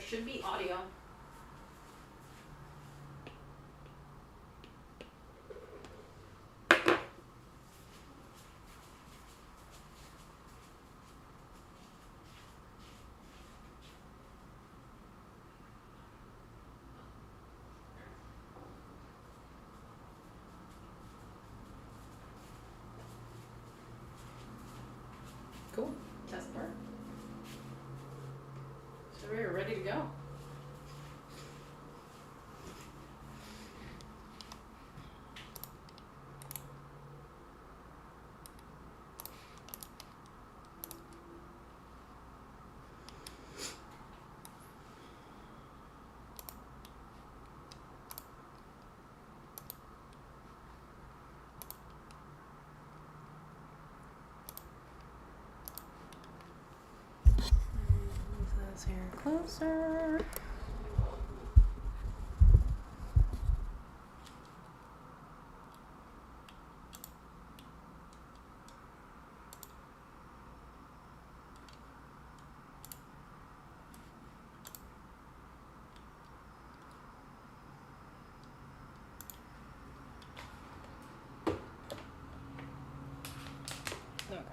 should be audio. Cool. Test part. So we're ready to go. Move this here closer. Okay.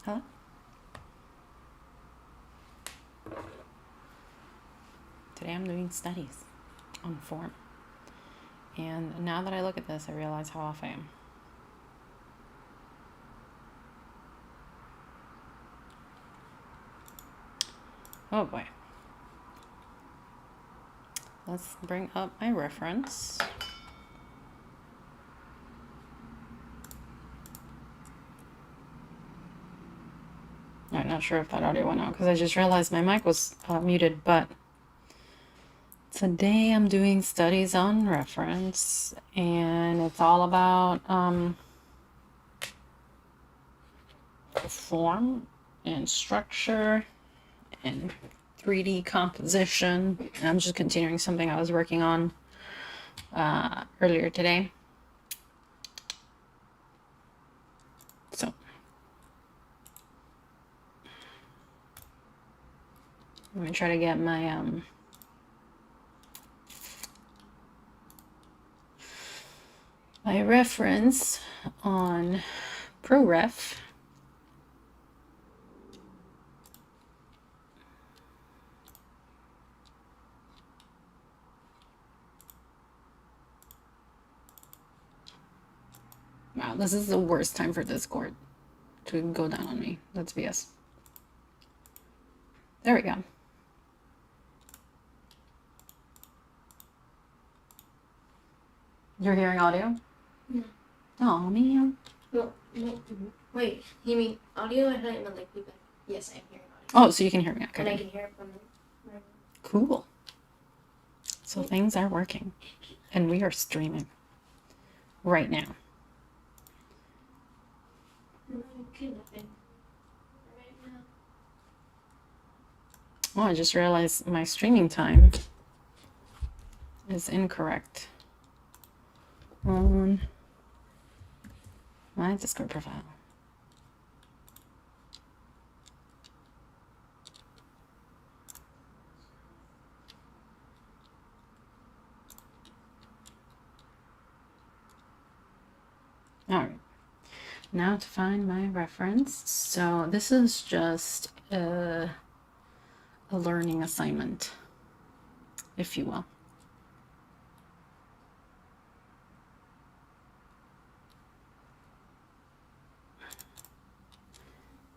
Huh? Today I'm doing studies on form. And now that I look at this, I realize how off I am. Oh boy. Let's bring up my reference. I'm not sure if that audio went out because I just realized my mic was muted, but today I'm doing studies on reference, and it's all about form and structure and 3D composition. And I'm just continuing something I was working on earlier today. So I'm going to try to get my my reference on ProRef. Wow, this is the worst time for Discord to go down on me. That's BS. There we go. You're hearing audio? No. Oh, man. No. Wait, you mean audio? I thought you meant like feedback. Yes, I'm hearing audio. Oh, so you can hear me. Okay. And I can hear it from my room. Cool. So things are working. And we are streaming right now. Oh, I just realized my streaming time is incorrect on my Discord profile. All right. Now to find my reference. So this is just a learning assignment, if you will.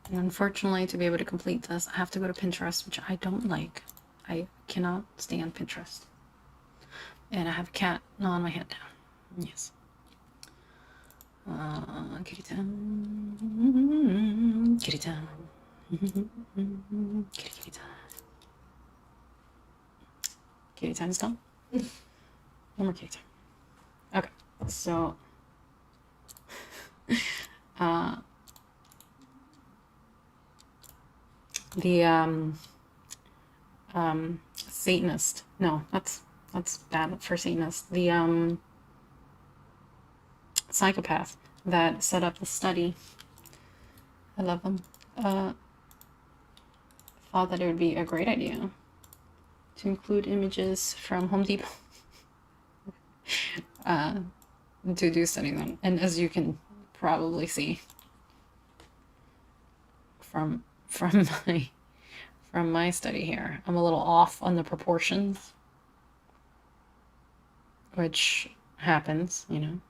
And unfortunately, to be able to complete this, I have to go to Pinterest, which I don't like. I cannot stand Pinterest. And I have a cat gnawing my head down. Yes. Kitty time. Kitty time. Kitty time. Kitty time is gone. No more kitty time. Okay, so the Satanist. No, that's bad for Satanist. The psychopath that set up the study. I love them. Thought that it would be a great idea to include images from Home Depot to do studying them. And as you can probably see from my study here, I'm a little off on the proportions, which happens, you know.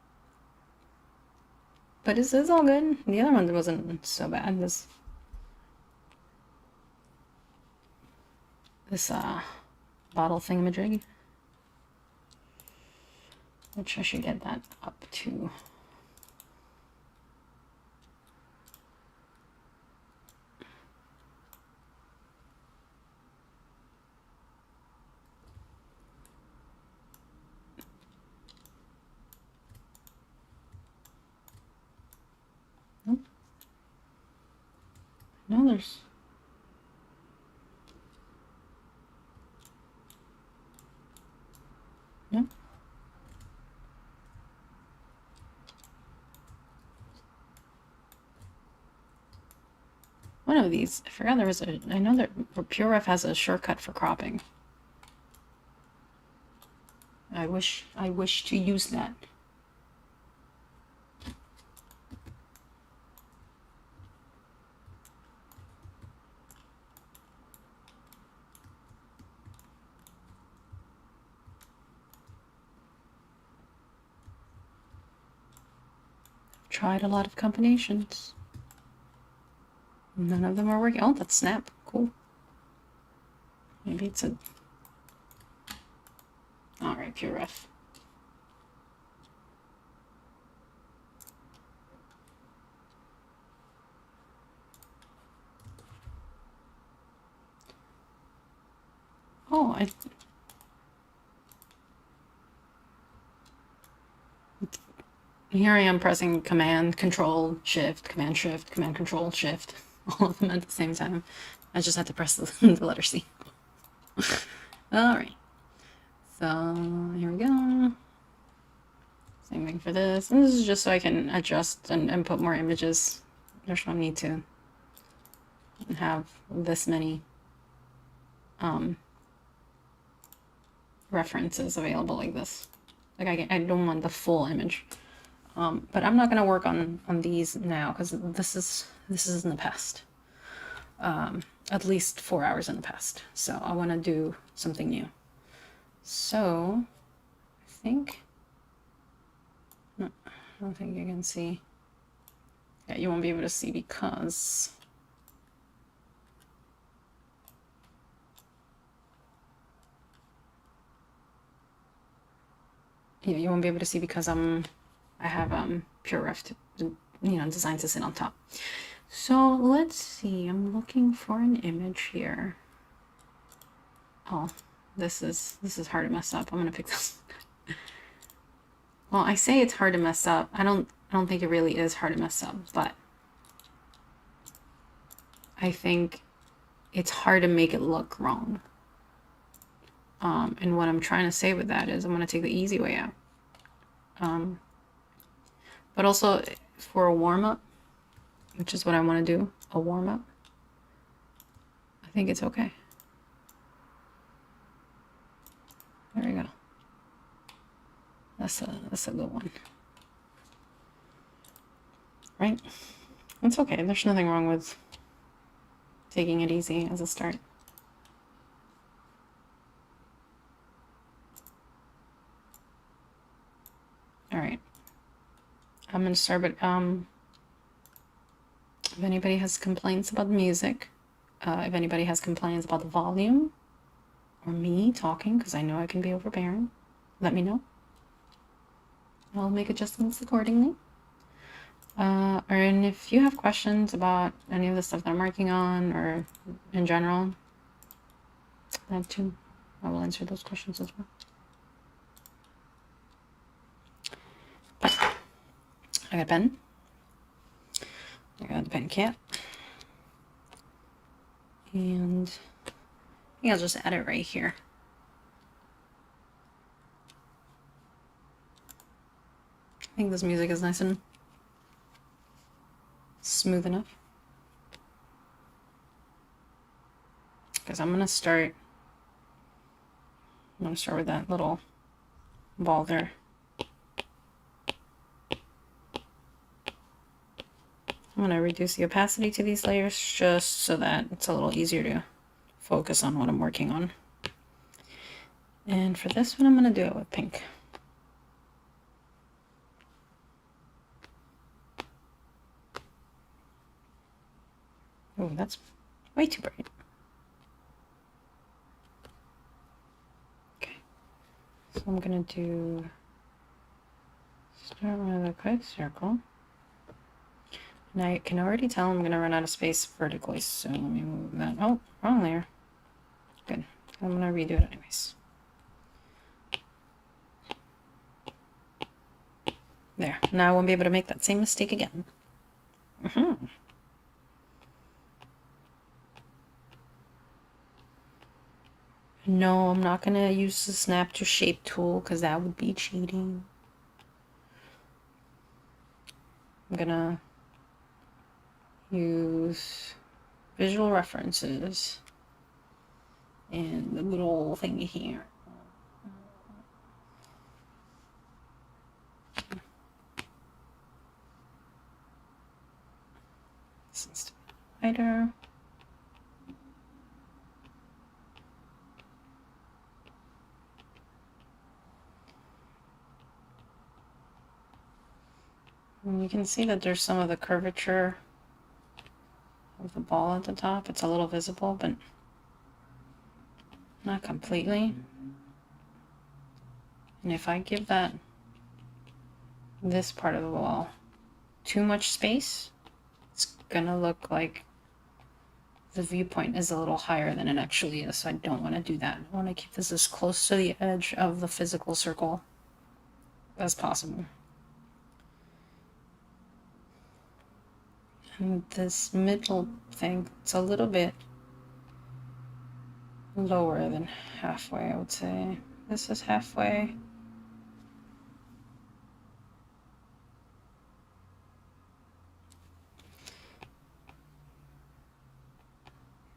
But it's all good. The other one wasn't so bad. This bottle thingamajig, which I should get that up to. Nope. No, there's. No. One of these, I forgot there was a, I know that PureRef has a shortcut for cropping. I wish to use that. Tried a lot of combinations. None of them are working. Oh, that's Snap. Cool. Maybe it's a... Alright, PureRef. Oh, here I am pressing Command, Control, Shift, Command, Shift, Command, Control, Shift. All of them at the same time. I just had to press the letter C. Alright. So, here we go. Same thing for this. And this is just so I can adjust and put more images. There's no need to have this many references available like this. Like I don't want the full image. But I'm not going to work on these now because this is in the past. At least 4 hours in the past. So I want to do something new. So I think, no, I don't think you can see. Yeah, you won't be able to see because yeah, you won't be able to see because I have PureRef to, you know, designed to sit on top. So let's see. I'm looking for an image here. Oh, this is hard to mess up. I'm gonna pick this. Well, I say it's hard to mess up. I don't think it really is hard to mess up, but I think it's hard to make it look wrong. And what I'm trying to say with that is I'm gonna take the easy way out. But also for a warm-up, which is what I want to do, a warm-up, I think it's okay. There we go. That's a good one. Right? It's okay. There's nothing wrong with taking it easy as a start. All right. I'm gonna start, but If anybody has complaints about the music, if anybody has complaints about the volume, or me talking, because I know I can be overbearing, let me know. I'll make adjustments accordingly. And if you have questions about any of the stuff that I'm working on, or in general, that too, I will answer those questions as well. But I got a pen. I got the pen cap. And I think I'll just add it right here. I think this music is nice and smooth enough. Because I'm gonna start with that little ball there. I'm gonna reduce the opacity to these layers just so that it's a little easier to focus on what I'm working on. And for this one, I'm gonna do it with pink. Oh, that's way too bright. Okay, so I'm gonna start with a quick circle. Now you can already tell I'm gonna run out of space vertically, so let me move that. Oh, wrong layer. Good. I'm gonna redo it anyways. There. Now I won't be able to make that same mistake again. No, I'm not gonna use the snap to shape tool because that would be cheating. I'm gonna use visual references and the little thing here. This needs to be lighter. And you can see that there's some of the curvature of the ball at the top. It's a little visible, but not completely. And if I give this part of the wall too much space, it's gonna look like the viewpoint is a little higher than it actually is, so I don't want to do that. I want to keep this as close to the edge of the physical circle as possible. And this middle thing, it's a little bit lower than halfway, I would say. This is halfway.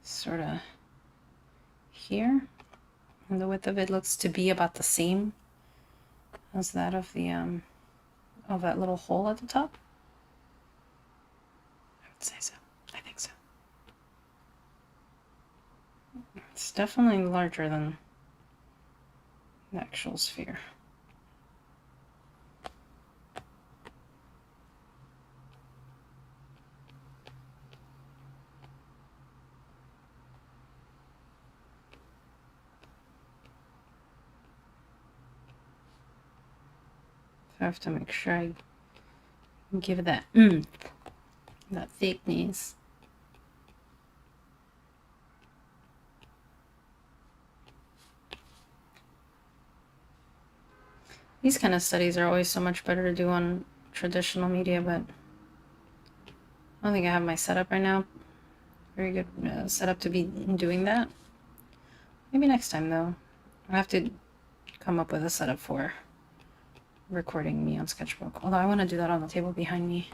Sort of here. And the width of it looks to be about the same as that of the of that little hole at the top. I would say so. I think so. It's definitely larger than the actual sphere. I have to make sure I give it that that thickness. These kind of studies are always so much better to do on traditional media, but I don't think I have my setup right now. Very good setup to be doing that. Maybe next time though. I have to come up with a setup for recording me on Sketchbook. Although I want to do that on the table behind me,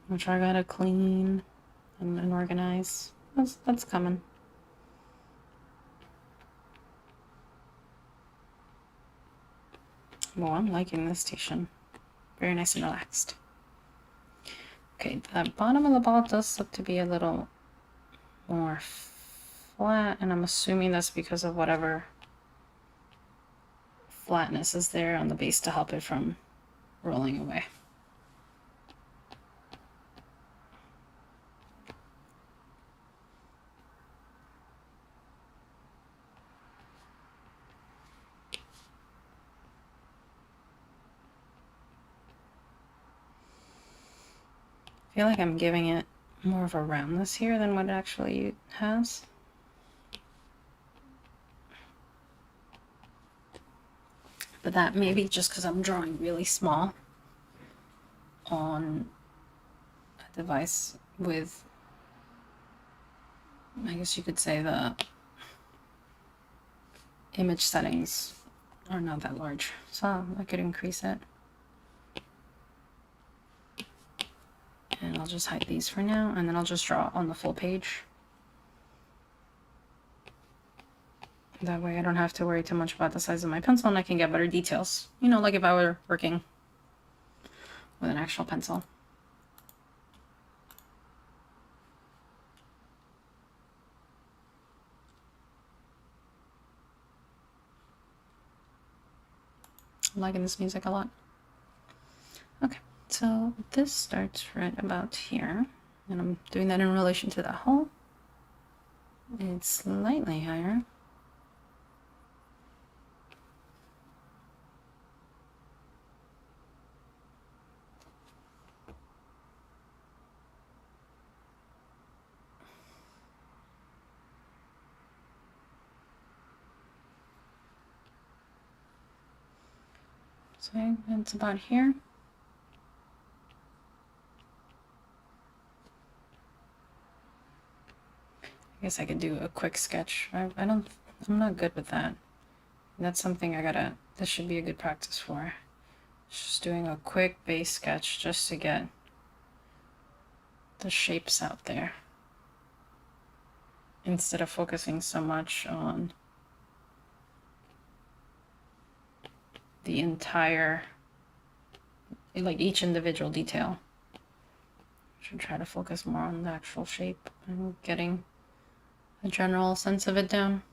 which I gotta clean and organize. That's coming. Well, I'm liking this station. Very nice and relaxed. Okay, the bottom of the ball does look to be a little more flat, and I'm assuming that's because of whatever flatness is there on the base to help it from rolling away. feel like I'm giving it more of a roundness here than what it actually has. But that may be just because I'm drawing really small on a device with, I guess you could say, the image settings are not that large. So I could increase it. And I'll just hide these for now, and then I'll just draw on the full page. That way I don't have to worry too much about the size of my pencil, and I can get better details. You know, like if I were working with an actual pencil. I'm liking this music a lot. Okay, so this starts right about here, and I'm doing that in relation to that hole. It's slightly higher. So it's about here. I guess I could do a quick sketch. I'm not good with that. That's something this should be a good practice for. Just doing a quick base sketch just to get the shapes out there. Instead of focusing so much on the entire, like each individual detail. Should try to focus more on the actual shape and getting a general sense of it down.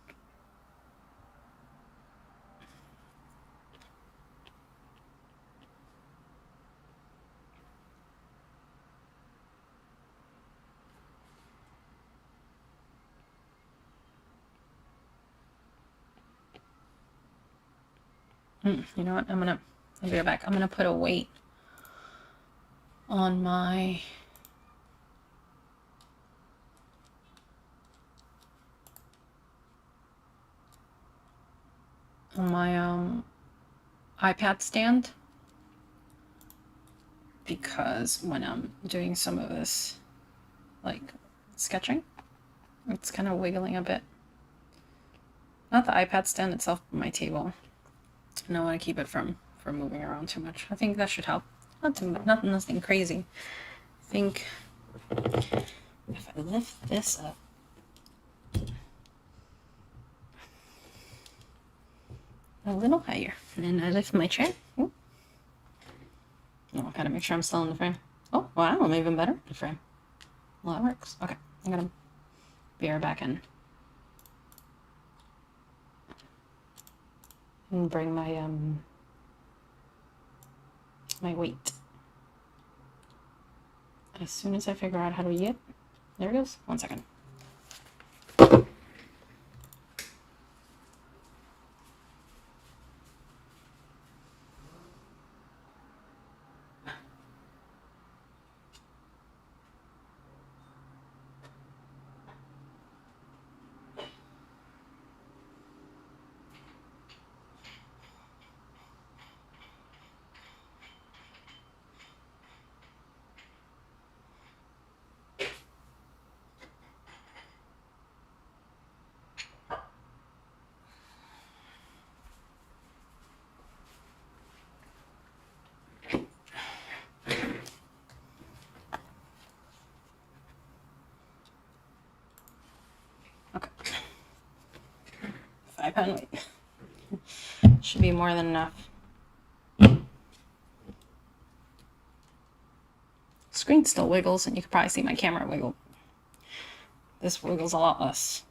You know what? I'll be right back. I'm gonna put a weight on my iPad stand, because when I'm doing some of this like sketching, it's kind of wiggling a bit. Not the iPad stand itself, but my table. And I want to keep it from moving around too much. I think that should help. Nothing crazy. I think if I lift this up, a little higher, and then I lift my chair. Oh, gotta make sure I'm still in the frame. Oh, wow, I'm even better in the frame. Well, that works. Okay, I'm gonna be right back in and bring my my weight. As soon as I figure out how to use it. There it goes. 1 second. Okay. 5-pound weight. Should be more than enough. Screen still wiggles, and you can probably see my camera wiggle. This wiggles a lot less.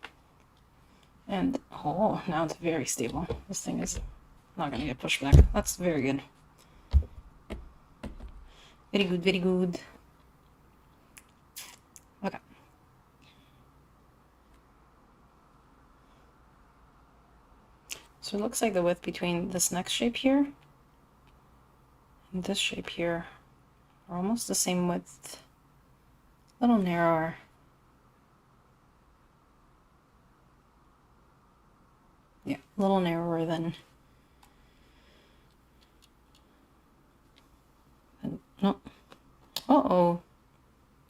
And, oh, now it's very stable. This thing is not going to get pushed back. That's very good. Very good, very good. Okay. So it looks like the width between this next shape here and this shape here are almost the same width. a little narrower. Yeah, a little narrower than, no. Uh-oh.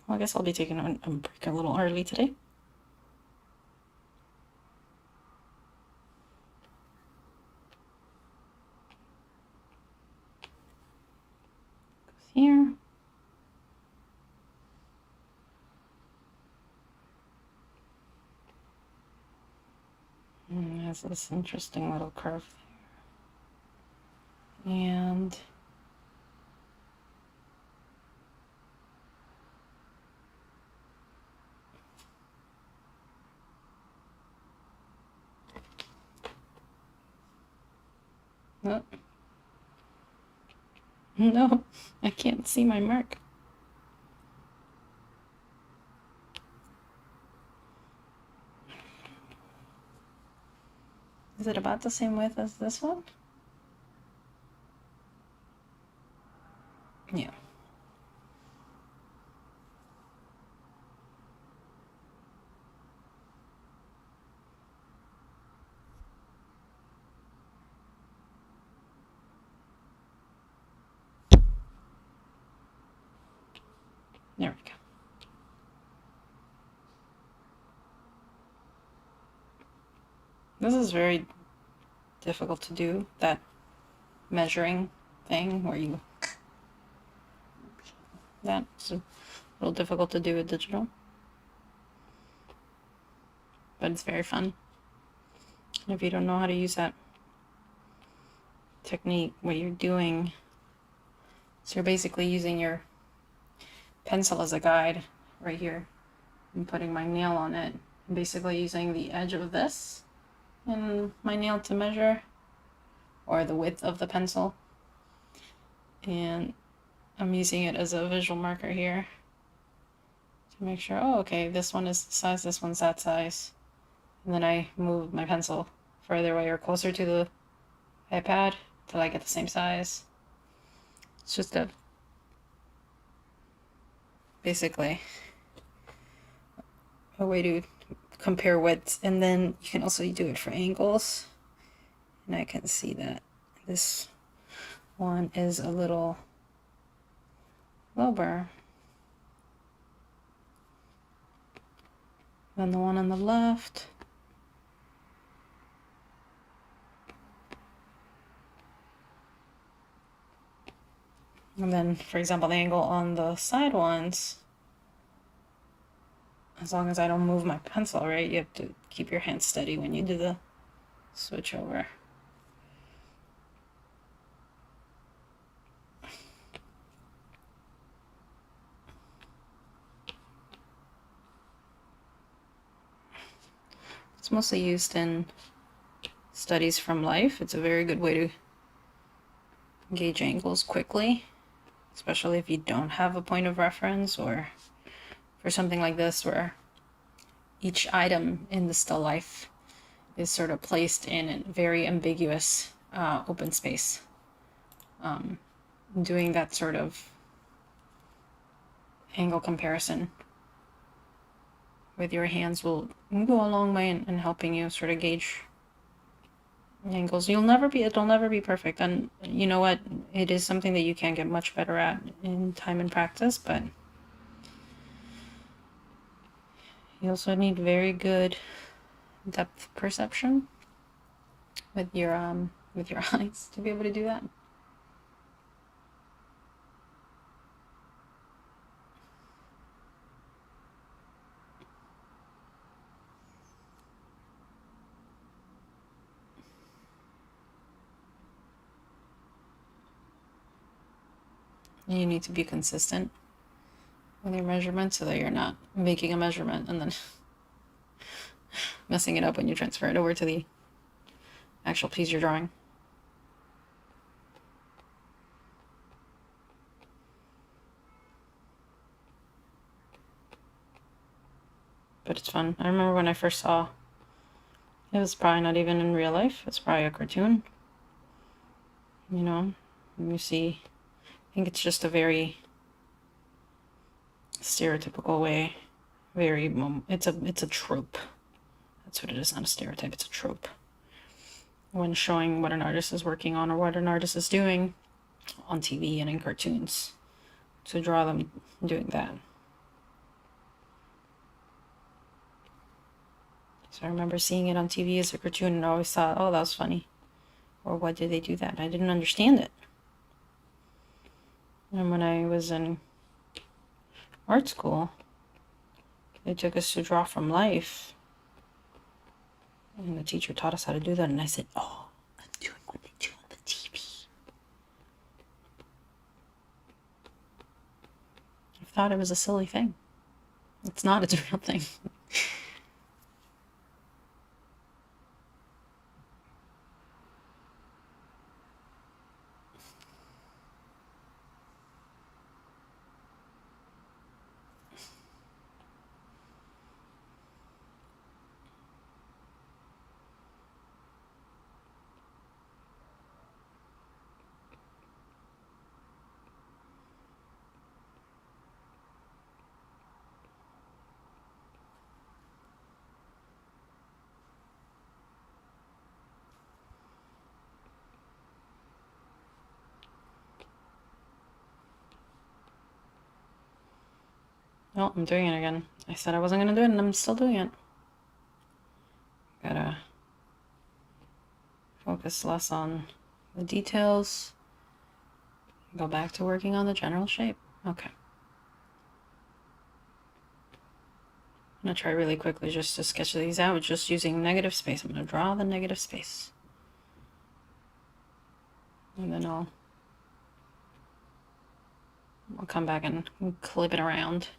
Well, I guess I'll be taking a break a little early today. Goes here. And has this interesting little curve there. And oh. No, I can't see my mark. Is it about the same width as this one? Yeah. There we go. This is very difficult to do, that measuring thing where you... That's a little difficult to do with digital. But it's very fun. And if you don't know how to use that technique, what you're doing, so you're basically using your pencil as a guide right here. I'm putting my nail on it. I'm basically using the edge of this and my nail to measure, or the width of the pencil. And I'm using it as a visual marker here to make sure, oh, okay, this one is this size, this one's that size. And then I move my pencil further away or closer to the iPad till I get the same size. It's just basically a way to compare widths, and then you can also do it for angles. And I can see that this one is a little lower than the one on the left. And then, for example, the angle on the side ones, as long as I don't move my pencil, right? You have to keep your hand steady when you do the switch over. It's mostly used in studies from life. It's a very good way to gauge angles quickly, especially if you don't have a point of reference, or for something like this where each item in the still life is sort of placed in a very ambiguous open space. Doing that sort of angle comparison with your hands will go a long way in helping you sort of gauge angles. It'll never be perfect, and you know what, it is something that you can get much better at in time and practice, but you also need very good depth perception with your eyes to be able to do that. You need to be consistent with your measurements so that you're not making a measurement and then messing it up when you transfer it over to the actual piece you're drawing. But it's fun. I remember when I first saw it, was probably not even in real life. It's probably a cartoon. You know, and you see, I think it's just a very stereotypical way. It's a trope. That's what it is, not a stereotype, it's a trope. When showing what an artist is working on or what an artist is doing on TV and in cartoons, to draw them doing that. So I remember seeing it on TV as a cartoon and I always thought, oh, that was funny. Or why did they do that? I didn't understand it. And when I was in art school, they took us to draw from life. And the teacher taught us how to do that. And I said, oh, I'm doing what they do on the TV. I thought it was a silly thing. It's not, it's a real thing. Oh, I'm doing it again. I said I wasn't going to do it, and I'm still doing it. Gotta focus less on the details. Go back to working on the general shape. Okay. I'm going to try really quickly just to sketch these out, just using negative space. I'm going to draw the negative space. And then I'll come back and clip it around.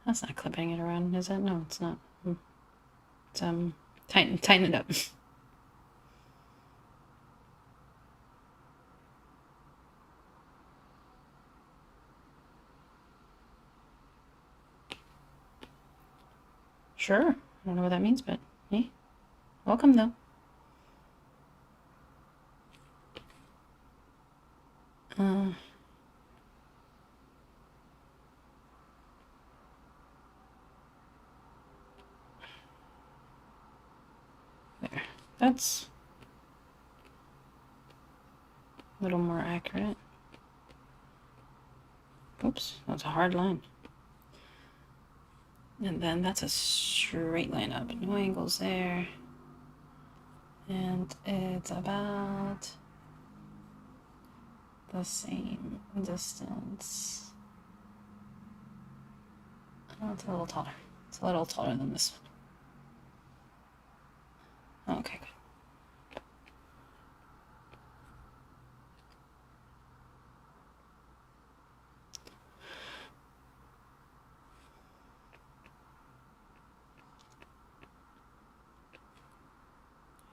That's not clipping it around, is it? No, it's not. It's tighten it up. Sure. I don't know what that means, but hey, welcome though. There. That's a little more accurate. Oops, that's a hard line. And then that's a straight line up, no angles there. And it's about the same distance. Oh, it's a little taller. It's a little taller than this one. Okay, good.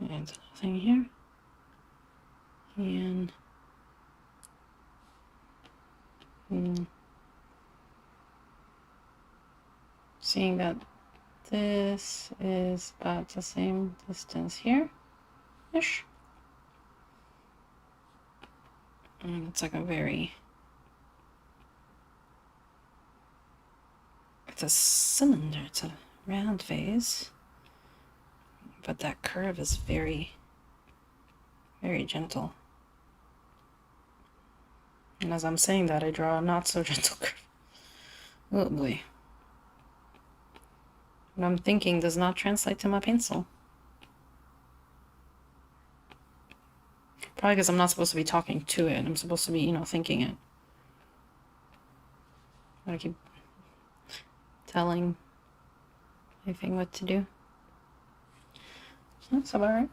And nothing here. And seeing that this is about the same distance here-ish. And it's like a it's a cylinder, it's a round vase. But that curve is very, very gentle. And as I'm saying that, I draw a not so gentle curve. Oh boy. What I'm thinking does not translate to my pencil. Probably because I'm not supposed to be talking to it. I'm supposed to be, thinking it. I keep telling my thing what to do. That's about right.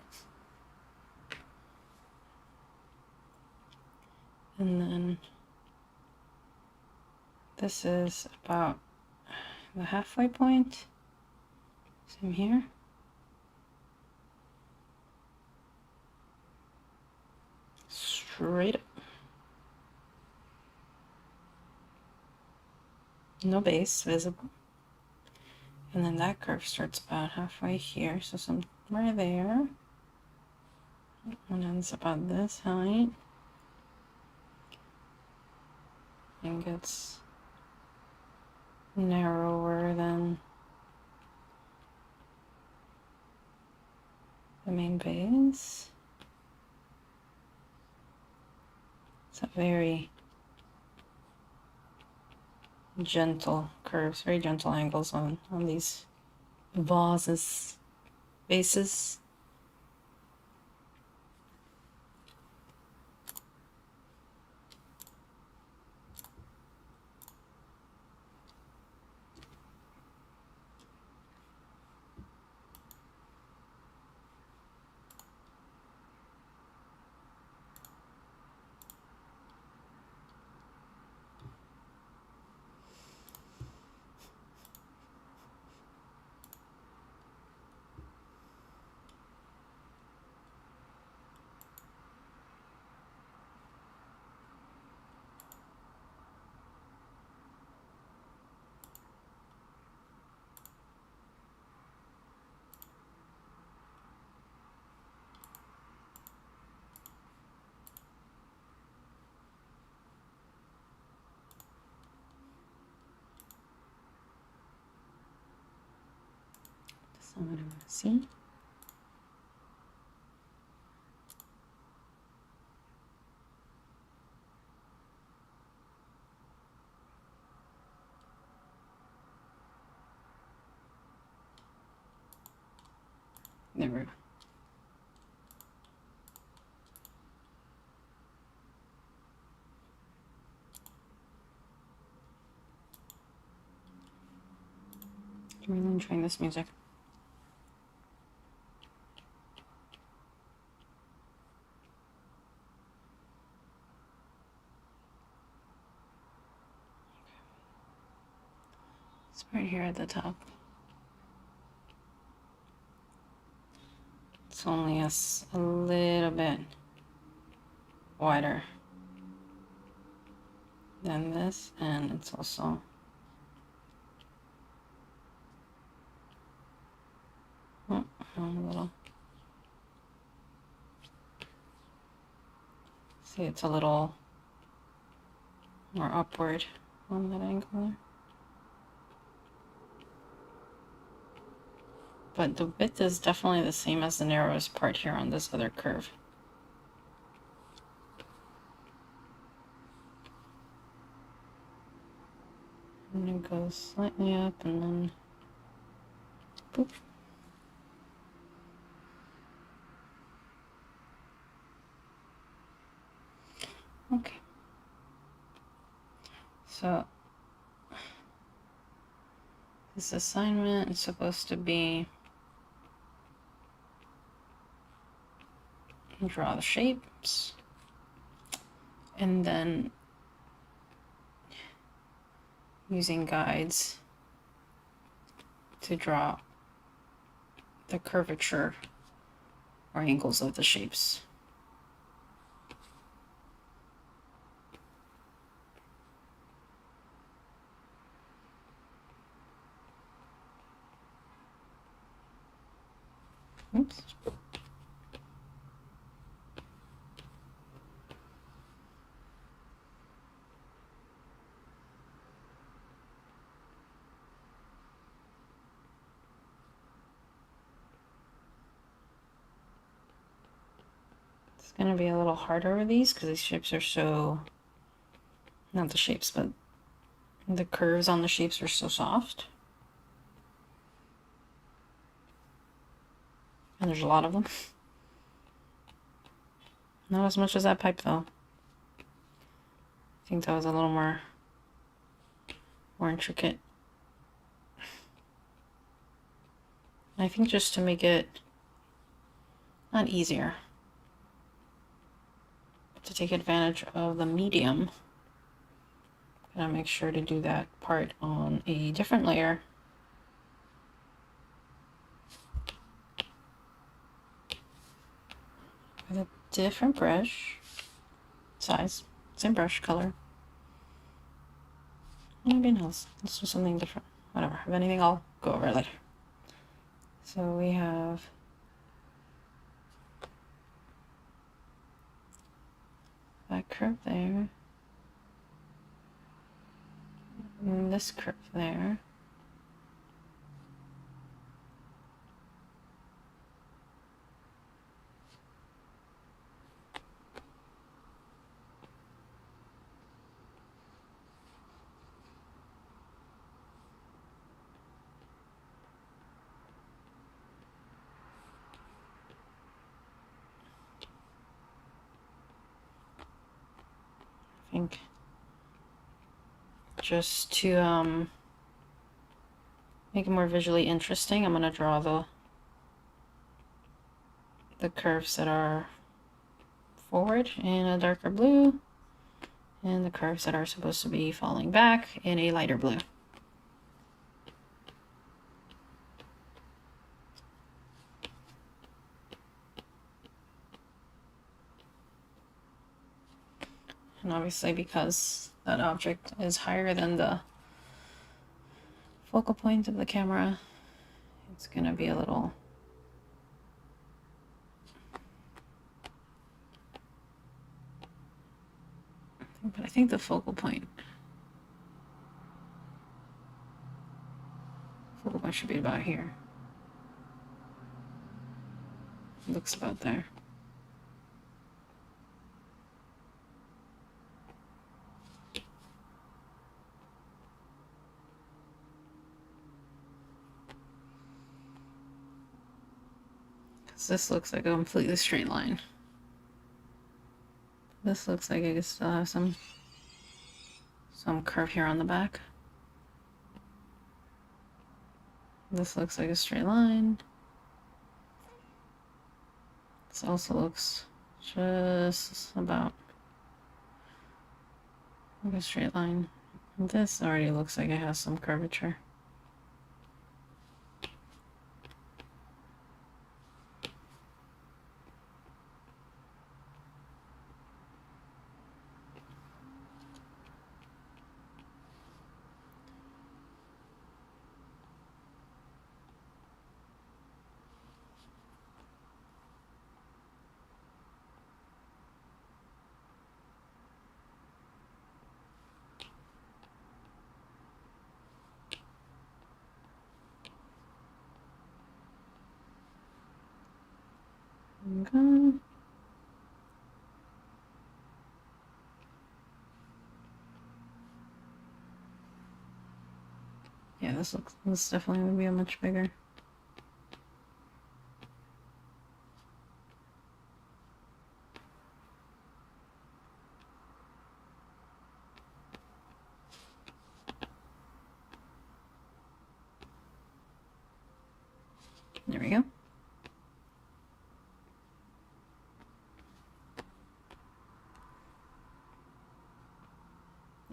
And then this is about the halfway point. Same here. Straight up. No base visible. And then that curve starts about halfway here, so somewhere there. And ends about this height. everything gets narrower than the main base. It's a very gentle curves, very gentle angles on these vases, bases. That's not what I want to see. There we go. I'm really enjoying this music. It's right here at the top. It's only a little bit wider than this, and it's also a little. See, it's a little more upward on that angle there. But the width is definitely the same as the narrowest part here on this other curve. And it goes slightly up and then boop. Okay. So this assignment is supposed to be draw the shapes and then using guides to draw the curvature or angles of the shapes. Oops. It's going to be a little harder with these because these shapes are so, not the shapes, but the curves on the shapes are so soft. And there's a lot of them. Not as much as that pipe though. I think that was a little more intricate. I think just to make it not easier, but to take advantage of the medium, I'm gonna make sure to do that part on a different layer. With a different brush size, same brush color. Maybe no, let's do something different. Whatever. If anything, I'll go over it later. So we have that curve there. And this curve there. I think just to make it more visually interesting, I'm going to draw the curves that are forward in a darker blue, and the curves that are supposed to be falling back in a lighter blue. And obviously, because that object is higher than the focal point of the camera, it's going to be a little but I think the focal point should be about here. Looks about there. Because this looks like a completely straight line. This looks like I could still have some curve here on the back. This looks like a straight line. This also looks just about like a straight line. This already looks like it has some curvature. Okay. Yeah, this definitely would be a much bigger. There we go.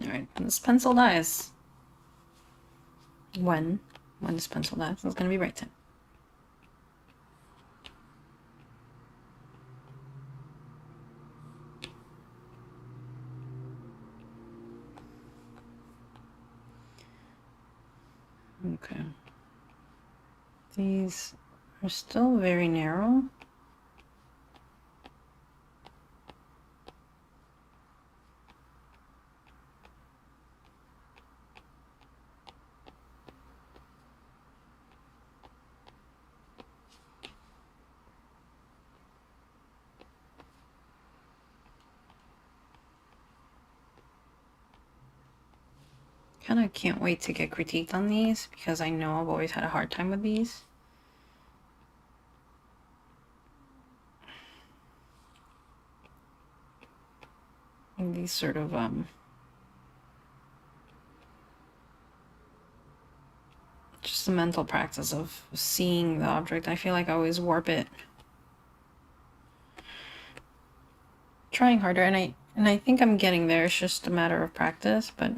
Alright, this pencil dies. When this pencil dies, it's going to be right then. Okay. These are still very narrow. Kind of can't wait to get critiqued on these because I know I've always had a hard time with these. And these sort of just the mental practice of seeing the object. I feel like I always warp it. Trying harder, and I think I'm getting there. It's just a matter of practice, but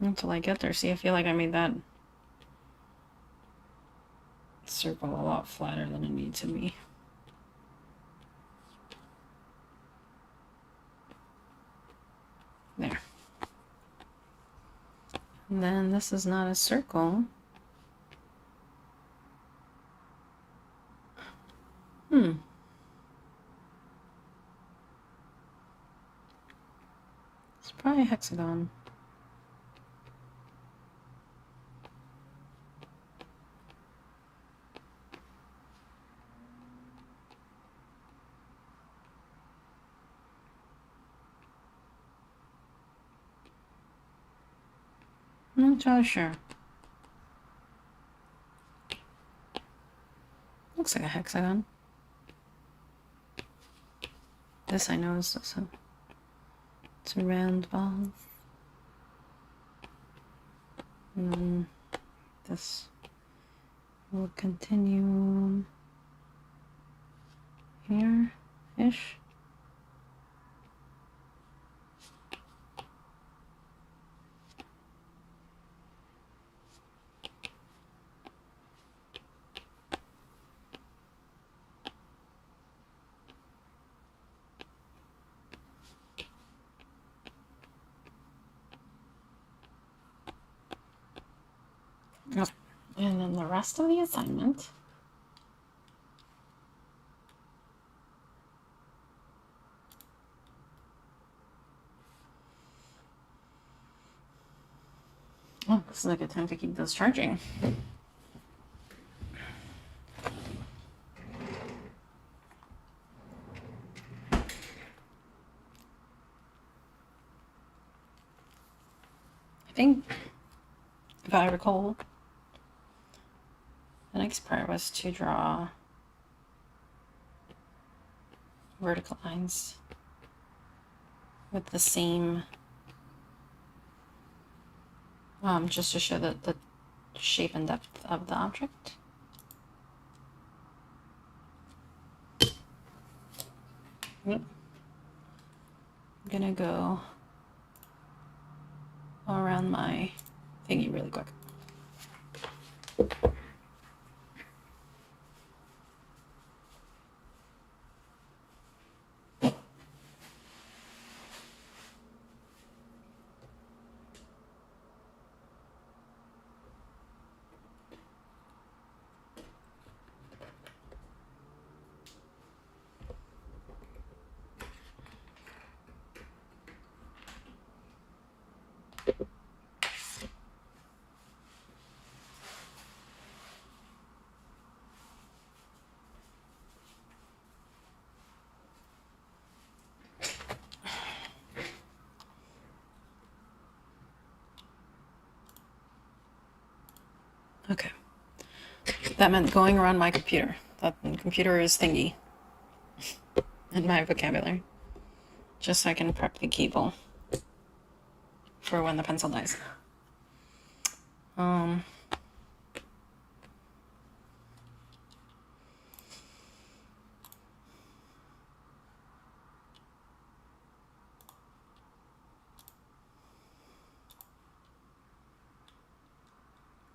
until I get there, see, I feel like I made that circle a lot flatter than it needs to be. There. And then this is not a circle. Let's Probably a hexagon. I'm not entirely sure. Looks like a hexagon. This I know is it's a round valve. And then this will continue here-ish. Okay. And then the rest of the assignment this is a good time to keep those charging. I think, if I recall, the next part was to draw vertical lines with the same, just to show the shape and depth of the object. Yep. I'm gonna go around my thingy really quick. Okay. That meant going around my computer. That computer is thingy in my vocabulary. Just so I can prep the keyboard for when the pencil dies.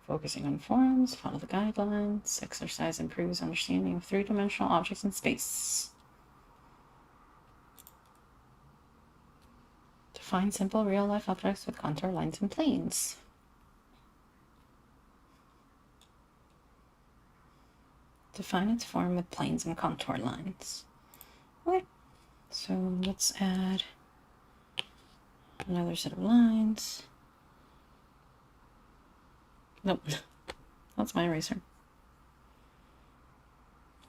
Focusing on forms, follow the guidelines. Exercise improves understanding of three-dimensional objects in space. Define simple real-life objects with contour lines and planes. Define its form with planes and contour lines. Okay, so let's add another set of lines. Nope, that's my eraser.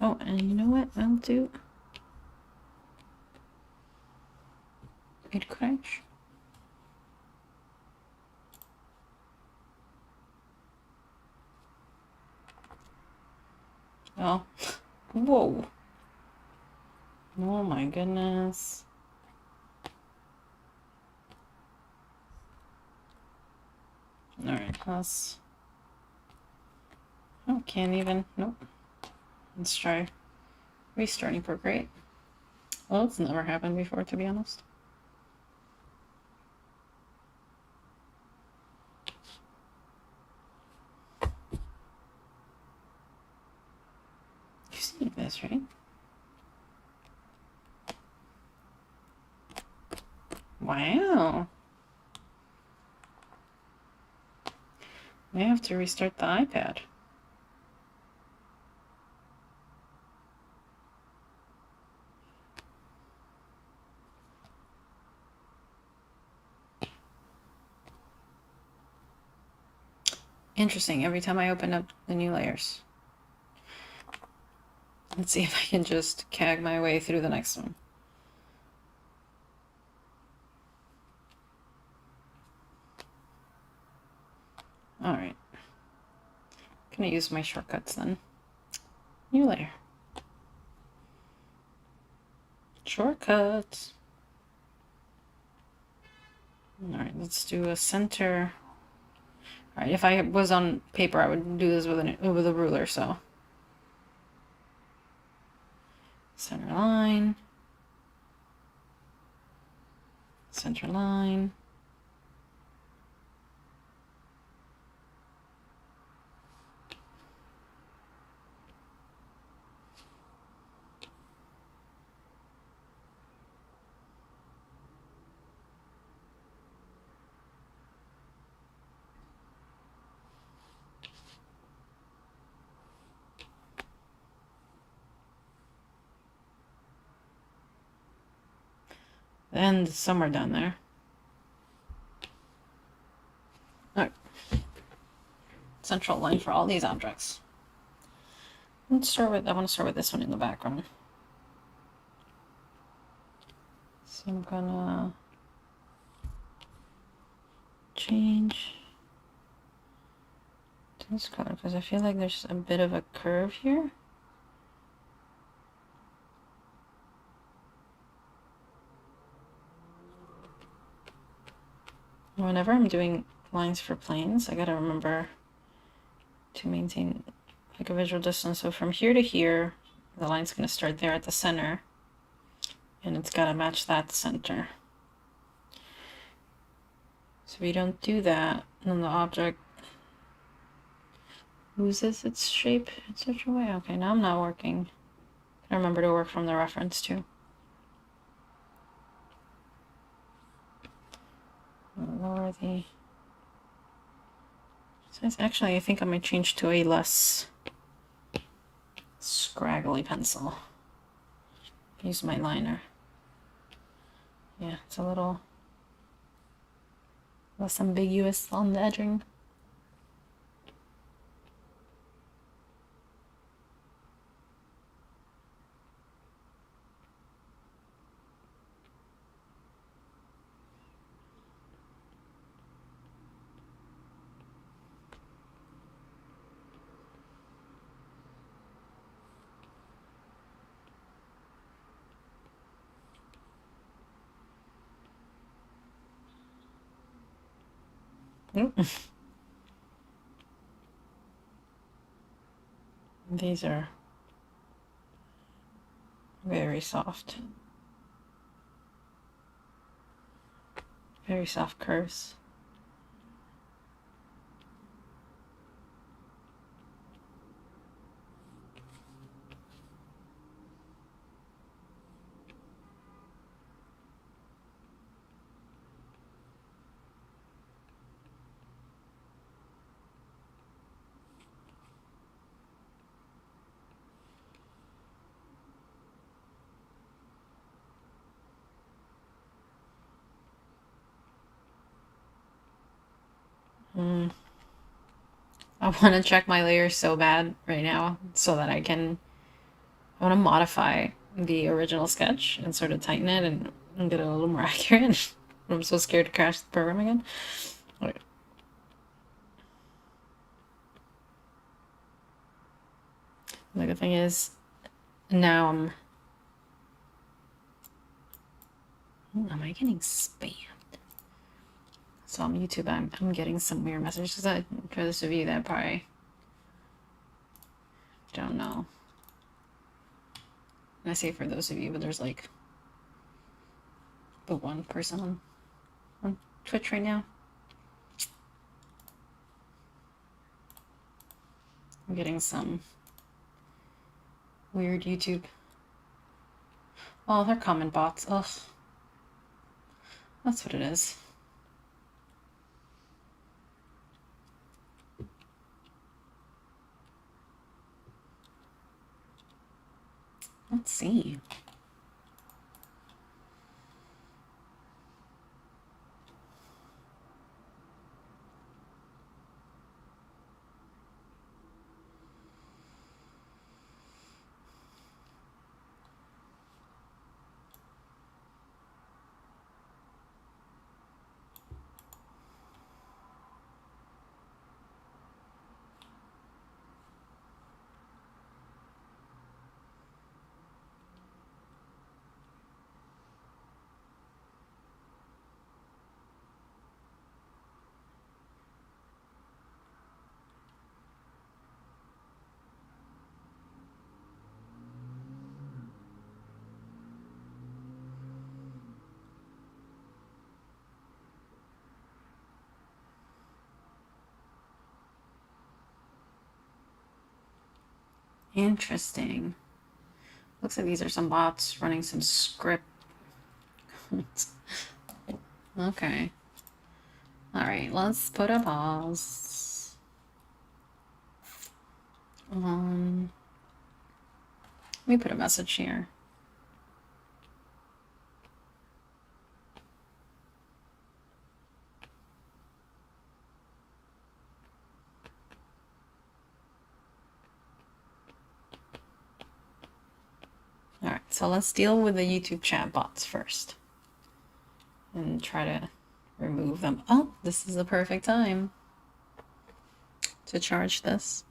Oh, and you know what I'll do? It crash. Oh, whoa. Oh my goodness. All right, let's, oh, can't even, nope. Let's try restarting Procreate. Well, it's never happened before, to be honest. You've seen this, right? Wow. May have to restart the iPad. Interesting. Every time I open up the new layers. Let's see if I can just CAG my way through the next one. All right. Gonna use my shortcuts then. New layer. Shortcuts. All right, let's do a center. All right, if I was on paper, I would do this with a ruler. So center line, center line. And somewhere down there. All right. Central line for all these objects. Let's start with, I want to start with this one in the background. So I'm gonna change to this color because I feel like there's a bit of a curve here. Whenever I'm doing lines for planes, I gotta remember to maintain like a visual distance. So from here to here, the line's gonna start there at the center, and it's gotta match that center. So if you don't do that, then the object loses its shape in such a way. Okay, now I'm not working. I remember to work from the reference too. Lower the size. Actually, I think I might change to a less scraggly pencil. Use my liner. Yeah, it's a little less ambiguous on the edging. These are very soft. Very soft curves. I want to check my layers so bad right now so that I want to modify the original sketch and sort of tighten it and get it a little more accurate. I'm so scared to crash the program again. Okay. The good thing is now am I getting spammed? So on YouTube, I'm getting some weird messages. For those of you that probably don't know, and I say for those of you, but there's like but one person on Twitch right now. I'm getting some weird YouTube. Oh, they're comment bots. Ugh, that's what it is. Let's see. Interesting. Looks like these are some bots running some script. Okay. All right, let's put a pause. Let me put a message here. All right, so let's deal with the YouTube chat bots first and try to remove them. Oh, this is the perfect time to charge this.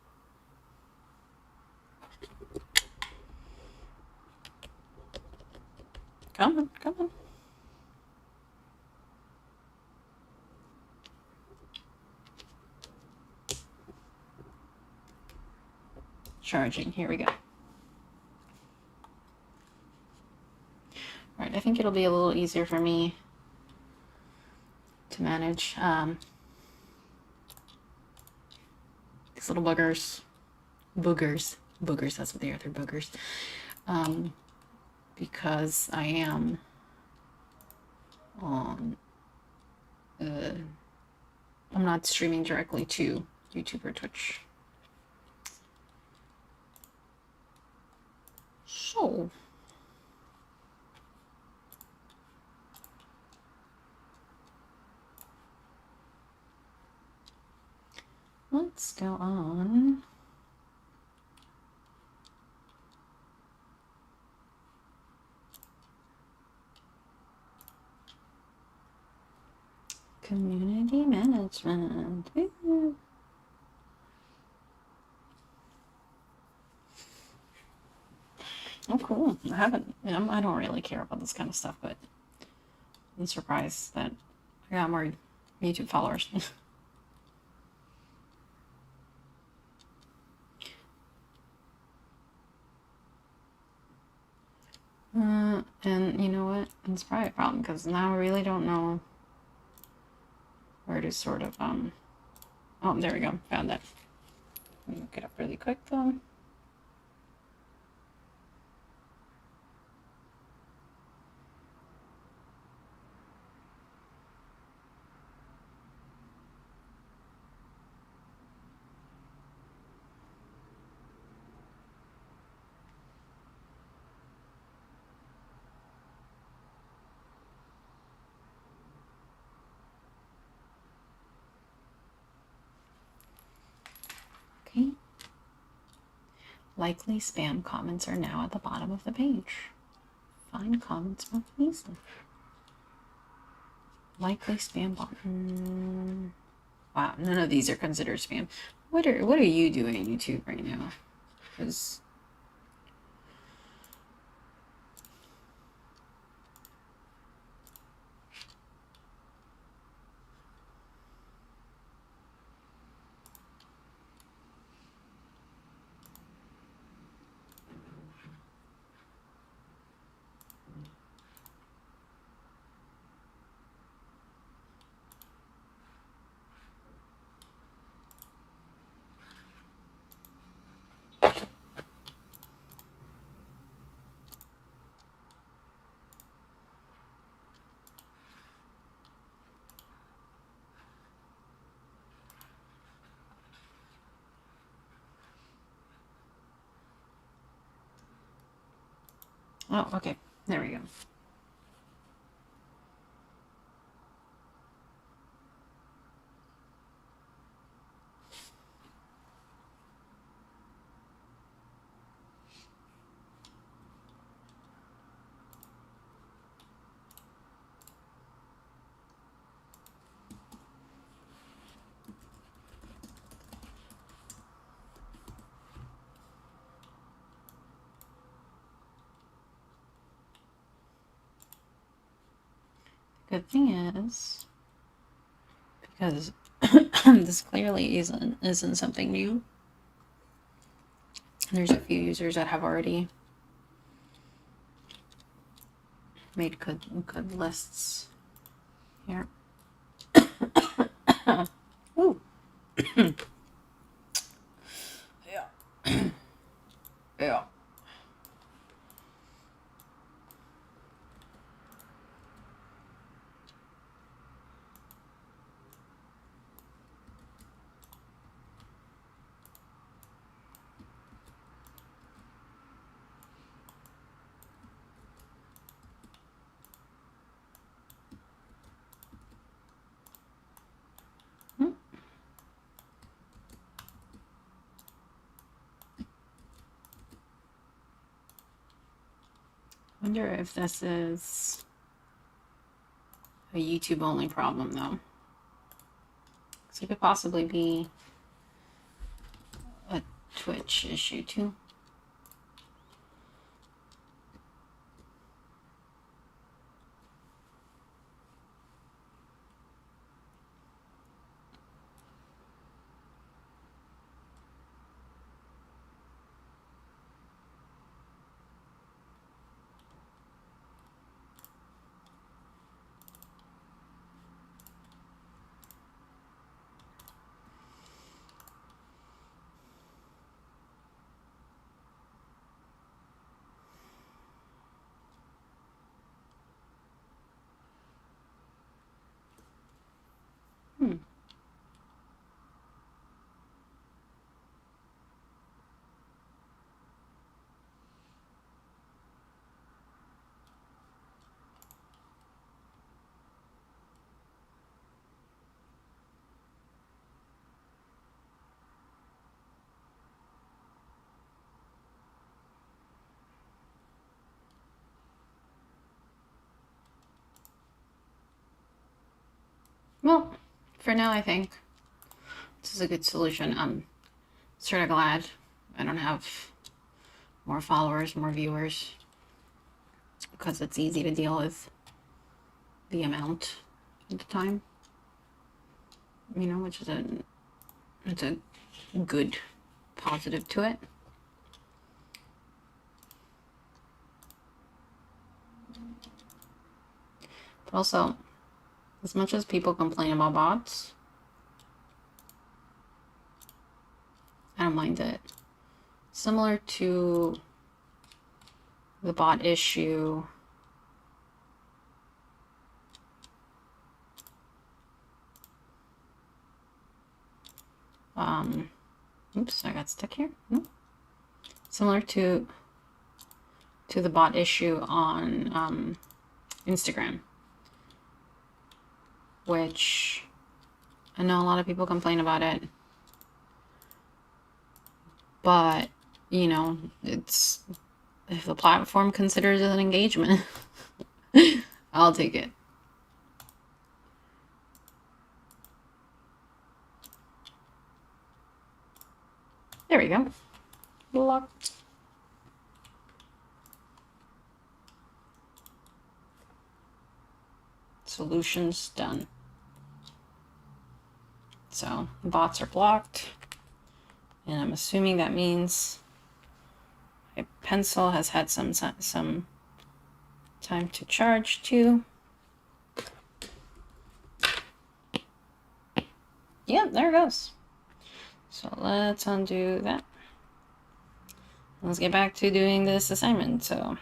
Come on, come on. Charging, here we go. All right, I think it'll be a little easier for me to manage these little boogers, that's what they are, they're boogers, because I am on, I'm not streaming directly to YouTube or Twitch. So, let's go on. Community management. Ooh. Oh, cool. I don't really care about this kind of stuff, but I'm surprised that I got more YouTube followers. And you know what? It's probably a problem because now I really don't know where to sort of, oh, there we go. Found that. Let me look it up really quick though. Okay. Likely spam comments are now at the bottom of the page. Find comments more easily. Likely spam button. Wow, none of these are considered spam. What are you doing on YouTube right now? Because oh, okay, there we go. Good thing is, because this clearly isn't something new. There's a few users that have already made good lists here. Ooh. Yeah. Yeah. Hmm. Wonder if this is a YouTube only problem though. So it could possibly be a Twitch issue too. Hmm. Well, for now I think this is a good solution. I'm sort of glad I don't have more followers, more viewers, because it's easy to deal with the amount at the time. You know, which is it's a good positive to it. But also, as much as people complain about bots, I don't mind it. Similar to the bot issue, oops, I got stuck here. No. Similar to the bot issue on Instagram, which I know a lot of people complain about it, but you know, it's if the platform considers it an engagement, I'll take it. There we go. Blocked. Solutions done. So the bots are blocked, and I'm assuming that means my pencil has had some time to charge too. Yeah, there it goes. So let's undo that. Let's get back to doing this assignment. So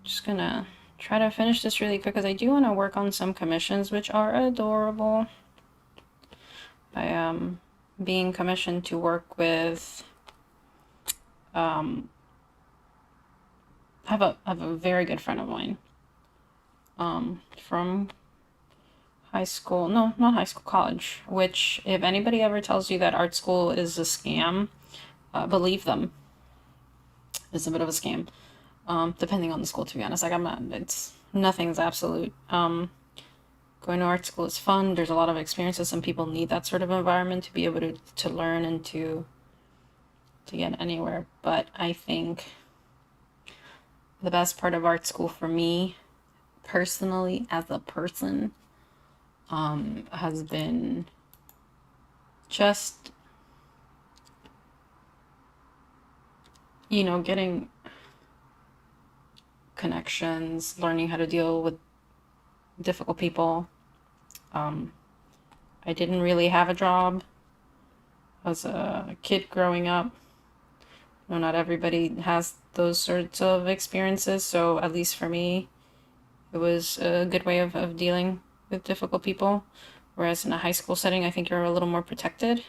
just gonna try to finish this really quick because I do want to work on some commissions which are adorable. I am being commissioned to work with I have a very good friend of mine from high school, no, not high school, college, which if anybody ever tells you that art school is a scam, believe them. It's a bit of a scam, depending on the school, to be honest. Like, I'm not, it's, nothing's absolute. Going to art school is fun. There's a lot of experiences. Some people need that sort of environment to be able to learn and to get anywhere. But I think the best part of art school for me, personally, as a person, has been just, you know, getting connections, learning how to deal with difficult people. I didn't really have a job as a kid growing up. know, not everybody has those sorts of experiences, so at least for me, it was a good way of dealing with difficult people. Whereas in a high school setting, I think you're a little more protected.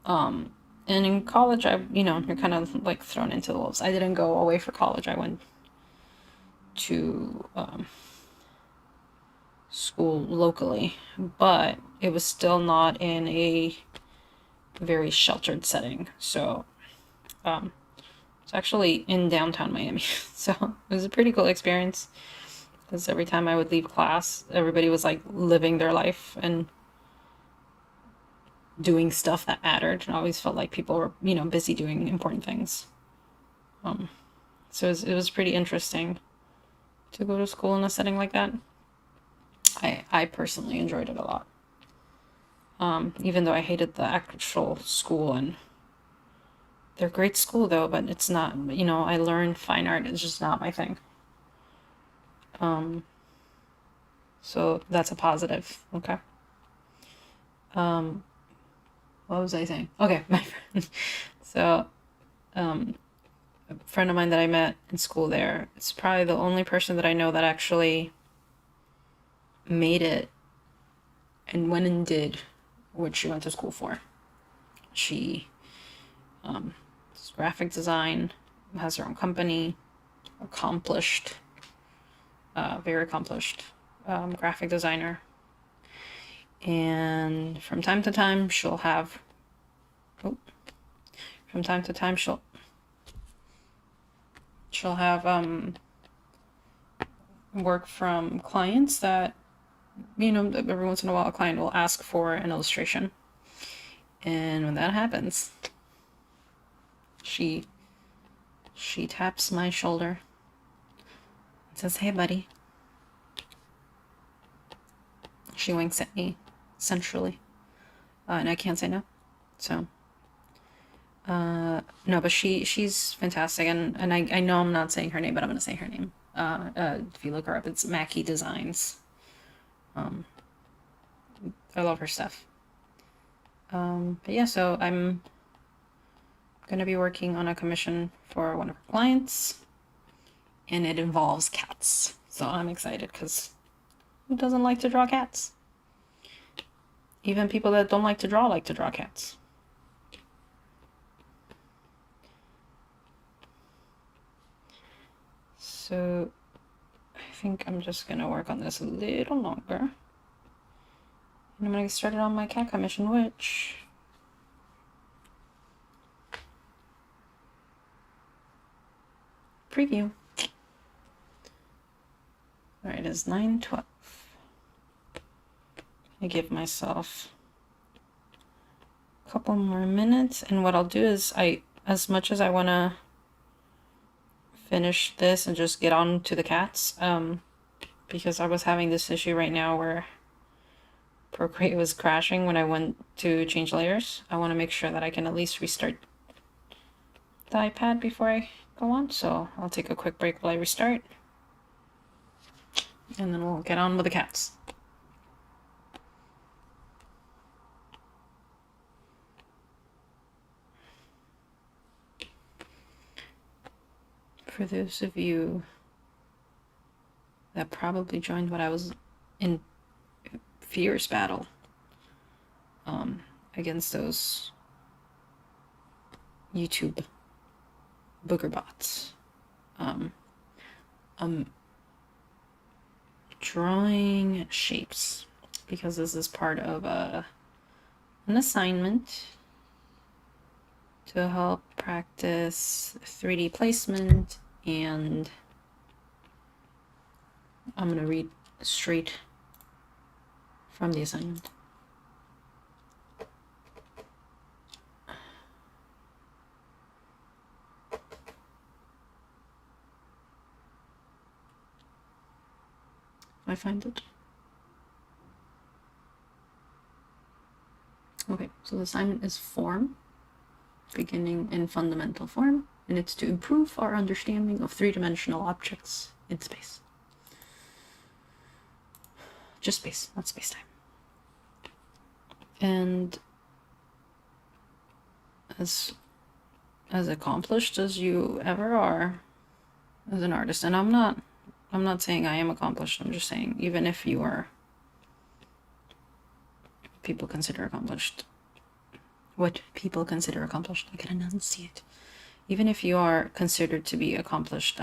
And in college, you're kind of like thrown into the wolves. I didn't go away for college. I went to school locally, but it was still not in a very sheltered setting. So it's actually in downtown Miami. So it was a pretty cool experience because every time I would leave class, everybody was like living their life and doing stuff that mattered. And I always felt like people were, busy doing important things. So it was pretty interesting to go to school in a setting like that. I personally enjoyed it a lot. Even though I hated the actual school, and they're great school though, but it's not, I learned fine art. It's just not my thing. So that's a positive. Okay. What was I saying? Okay, my friend. So, a friend of mine that I met in school there, it's probably the only person that I know that actually made it and went and did what she went to school for. She does graphic design, has her own company, very accomplished graphic designer. And from time to time she'll have work from clients that, every once in a while a client will ask for an illustration. And when that happens, she taps my shoulder and says, "Hey, buddy." She winks at me sensually, and I can't say no. So, no, but she's fantastic, and I know I'm not saying her name, but I'm gonna say her name. If you look her up, it's Mackie Designs. I love her stuff. But yeah, so I'm gonna be working on a commission for one of her clients, and it involves cats. So I'm excited because who doesn't like to draw cats? Even people that don't like to draw cats. So I think I'm just gonna work on this a little longer. And I'm gonna get started on my cat commission, which preview. Alright, it's 9:12. I give myself a couple more minutes, and what I'll do is as much as I wanna finish this and just get on to the cats, because I was having this issue right now where Procreate was crashing when I went to change layers. I want to make sure that I can at least restart the iPad before I go on, so I'll take a quick break while I restart, and then we'll get on with the cats. For those of you that probably joined when I was in fierce battle against those YouTube booger bots, drawing shapes because this is part of an assignment to help practice 3D placement, and I'm going to read straight from the assignment. I find it. Okay, so the assignment is form, beginning in fundamental form, and it's to improve our understanding of three-dimensional objects in space. Just space, not space-time. And as as accomplished as you ever are as an artist. And I'm not saying I am accomplished. I'm just saying even if you are, people consider accomplished. What people consider accomplished, I can enunciate. Even if you are considered to be accomplished,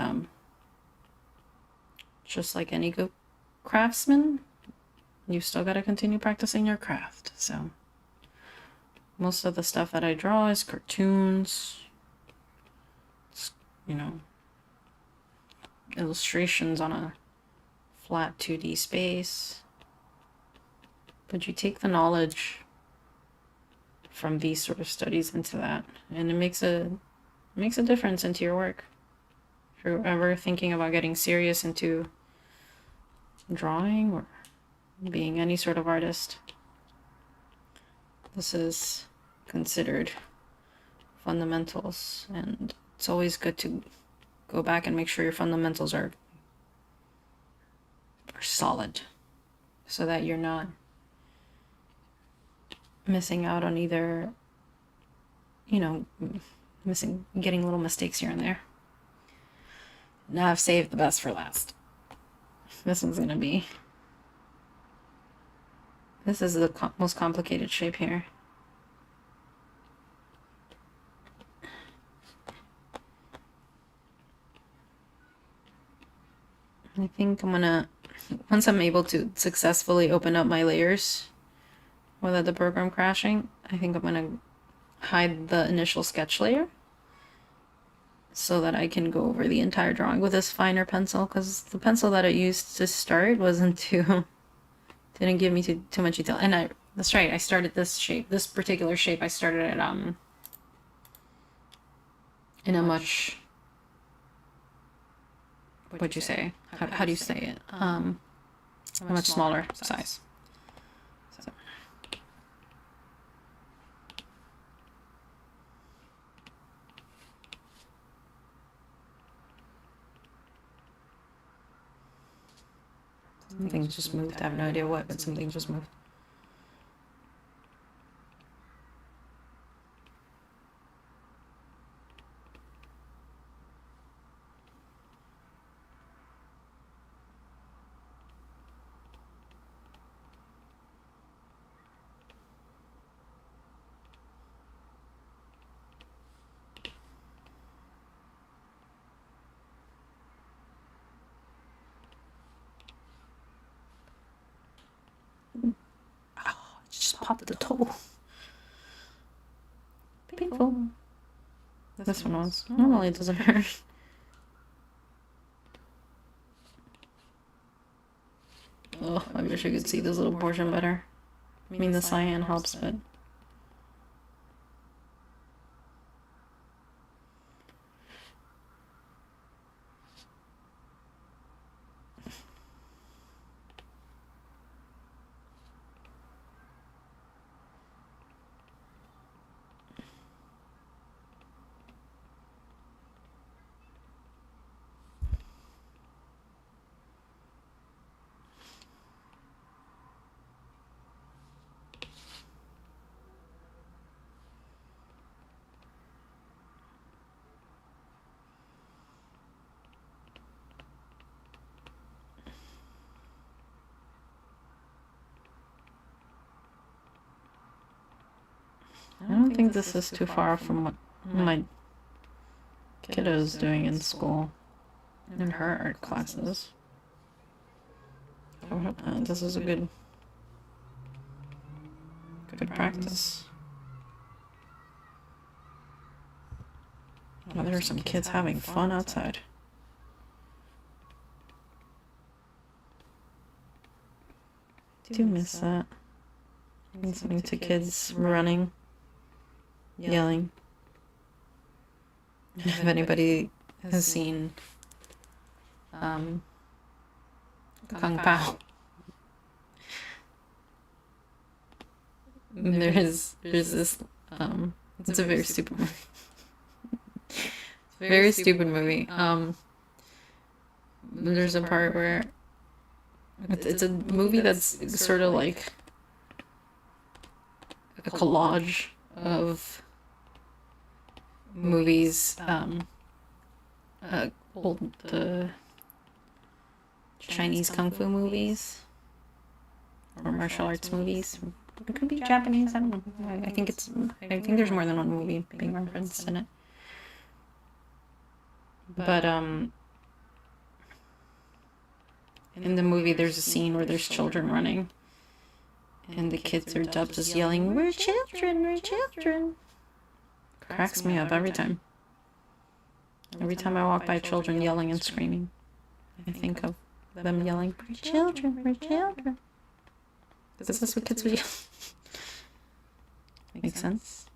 just like any good craftsman, you still gotta continue practicing your craft. So most of the stuff that I draw is cartoons, you know, illustrations on a flat 2D space. But you take the knowledge from these sort of studies into that, and it makes a difference into your work. If you're ever thinking about getting serious into drawing or being any sort of artist, this is considered fundamentals, and it's always good to go back and make sure your fundamentals are solid so that you're not missing out on either, you know, getting little mistakes here and there. Now I've saved the best for last. This is the most complicated shape here. I think I'm gonna, once I'm able to successfully open up my layers without the program crashing, I think I'm gonna hide the initial sketch layer so that I can go over the entire drawing with this finer pencil, because the pencil that I used to start wasn't didn't give me too much detail. And that's right, I started this particular shape, I started it in a much, what'd you say? How do you say it? A much smaller size. So. Something just moved. I have no idea what, but something just moved. Just popped the toe. Painful. This one was. Normally it doesn't hurt. Oh, I wish I could see this little portion better. I mean, the cyan helps, but... I don't think this is too far from what my kiddo's doing in school, in her art classes. This is a good practice. Oh, there are some kids having fun outside. Do miss that. Listening to kids running, yelling. If anybody has seen Kung Pao, there's this it's a very stupid movie. Very stupid movie. There's a part where it's a movie that's sort of like a collage of movies, old Chinese kung fu movies or martial arts movies. It could be Japanese. I don't know. I think there's more than one movie being referenced in it. But in the movie, there's a scene where there's children running, and the kids are dubbed as yelling, "We're children, we're children." Cracks me up every time. Every time I walk by children yelling and screaming, I think of them yelling, "We're children, we're children." Because that's what kids would yell. Makes sense?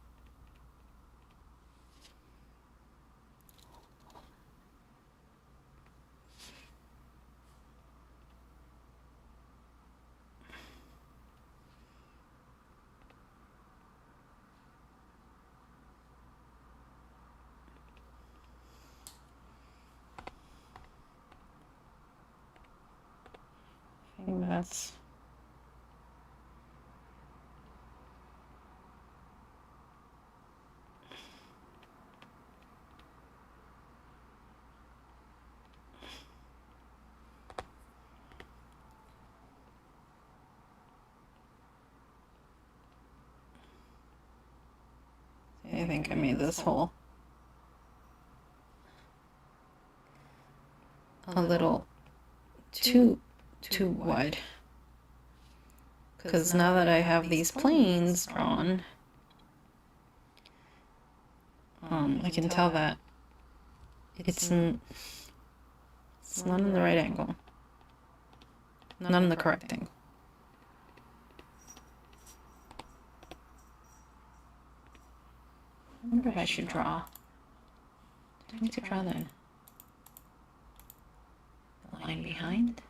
I think that's... I think I made this hole a little too wide, because now that I have these planes drawn, I can tell that it's not in the right angle, not in the correct angle. I wonder if I should draw. Do I need to draw the line behind?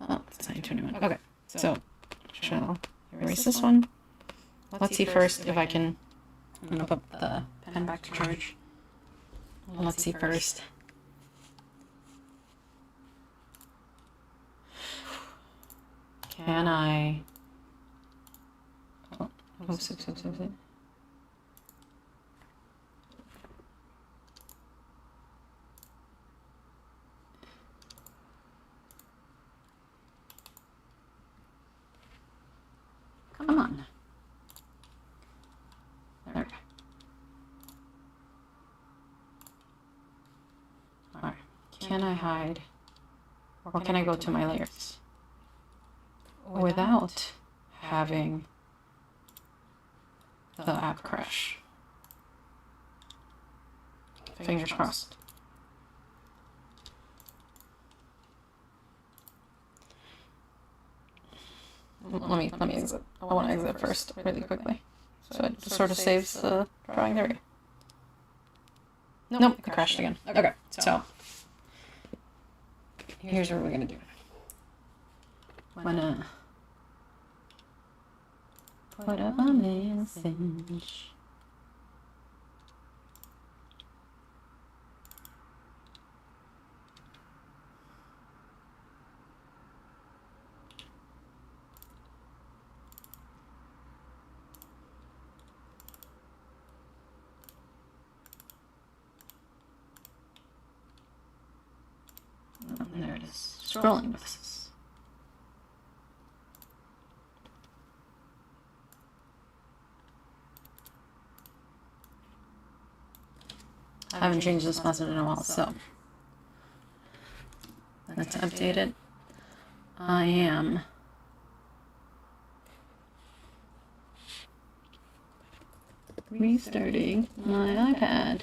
Oh, it's 9:21. Okay, so shall erase this one. Let's see first if I can. I'm gonna put the pen back to charge. Let's see first. Can I? Oh, six. Come on. There we go. Alright. Can I hide? Or can I go to my layers without having the app crash? Fingers crossed. Let me exit. I want to exit first really quickly. So it sort of saves the drawing. There we go. Nope, it crashed again. Okay, so here's what we're gonna do. I'm gonna put up a message. And there it is. Scrolling with us. I haven't changed this message in a while, so let's update it. I am restarting my iPad.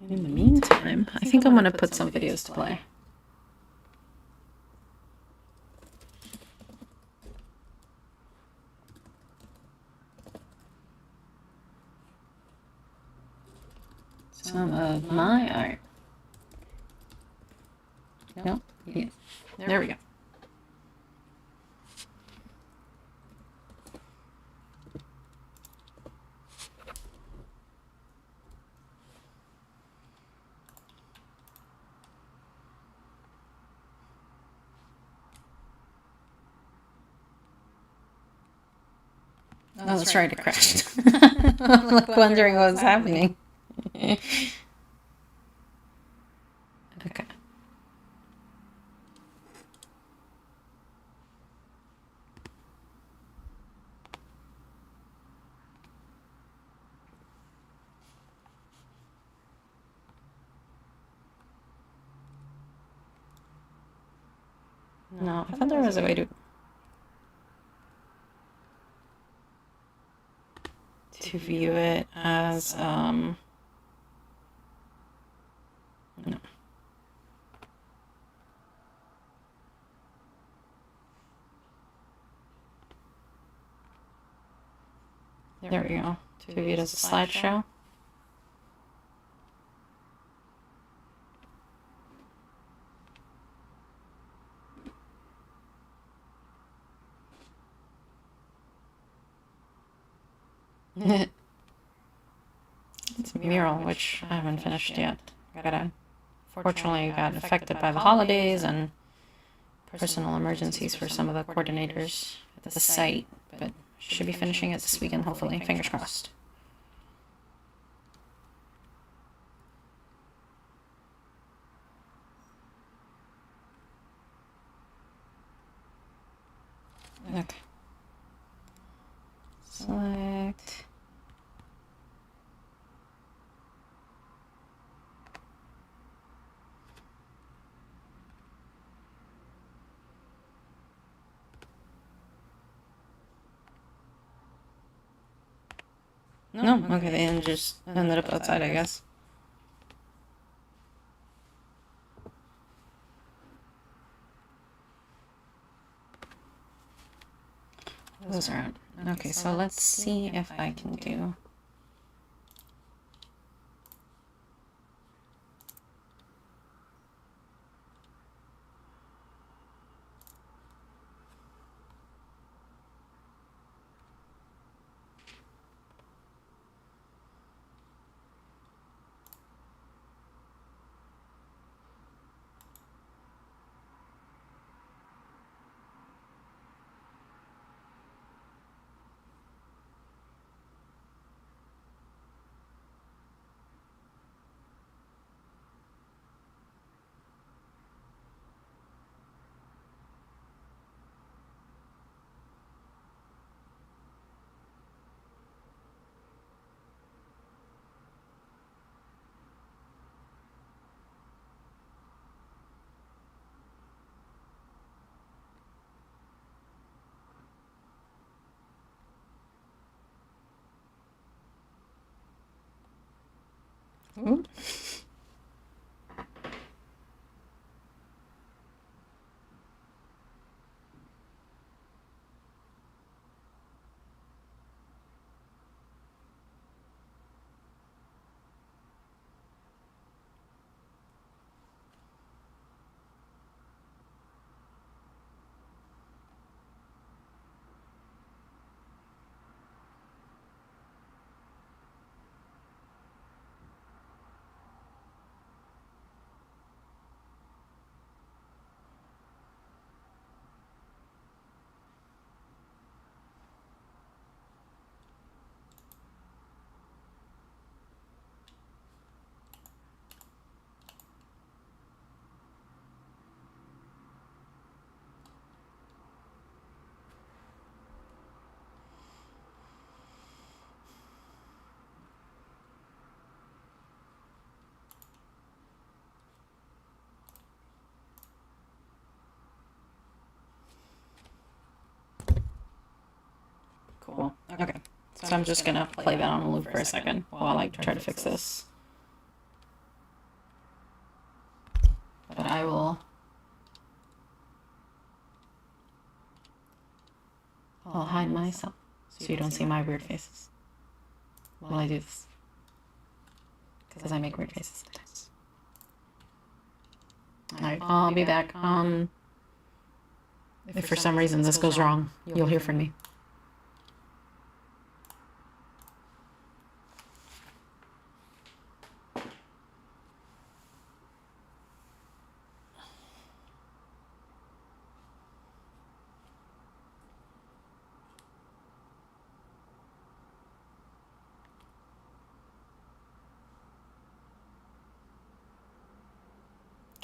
In the meantime, I think I'm going to put some videos to play. some of my art. Nope. Yeah. There we go. Oh, that's right, it crashed. I'm like wondering what was happening. Okay. No, I thought there was a way to view it as no. There we go. To view it as a slideshow. It's a mural, which I haven't finished yet. Fortunately, got affected by the holidays and personal emergencies for some of the coordinators at the site, but should be finishing it this weekend, hopefully. Fingers crossed. Okay. Select. No, okay, the end just ended up outside, I guess. Those are out. Okay, so let's see if I can do. Ooh. Cool. Okay. So I'm just gonna play that on a loop for a second while I try to fix this. But I'll hide myself so you don't see my weird faces while I do this. because I make weird faces sometimes. Alright, I'll be back. If for some reason this goes wrong, you'll hear from me.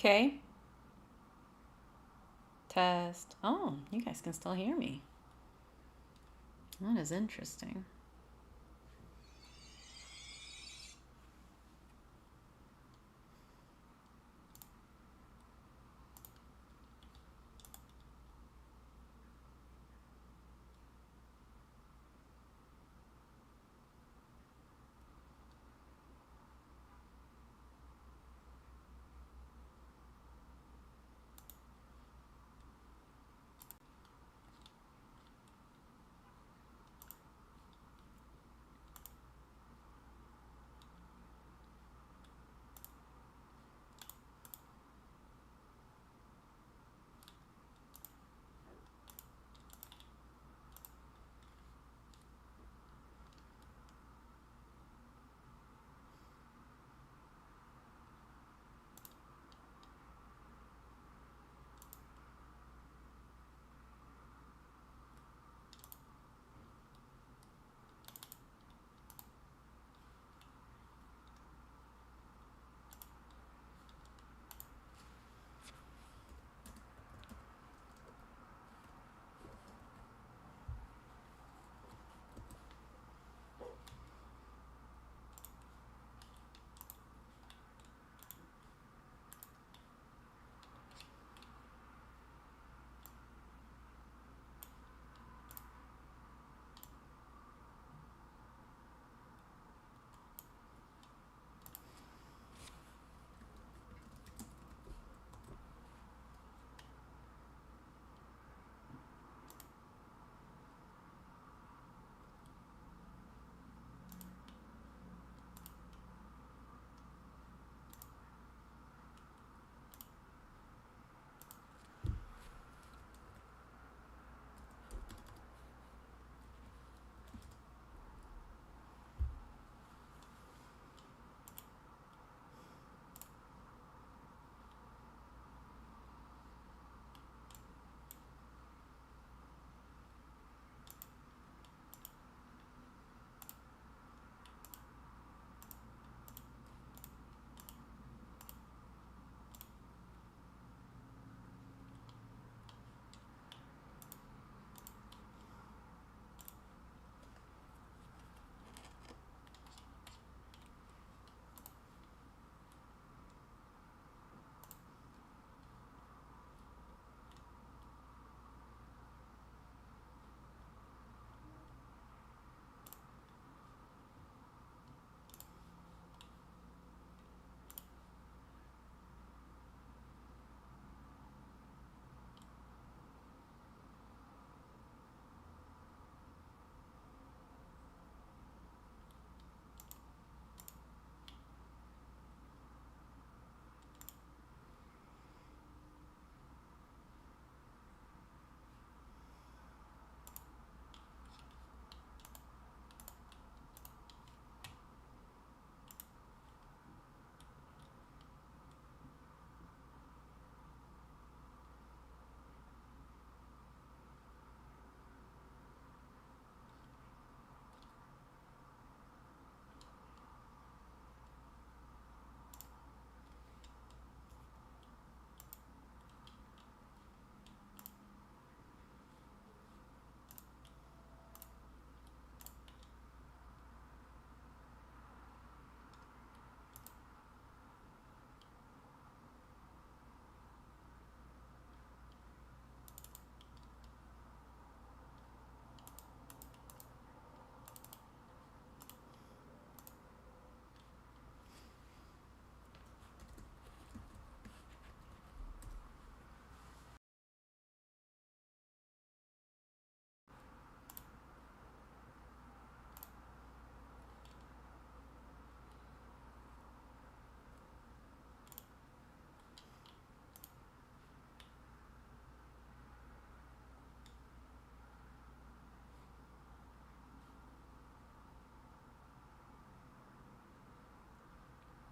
Okay. Test. Oh, you guys can still hear me. That is interesting.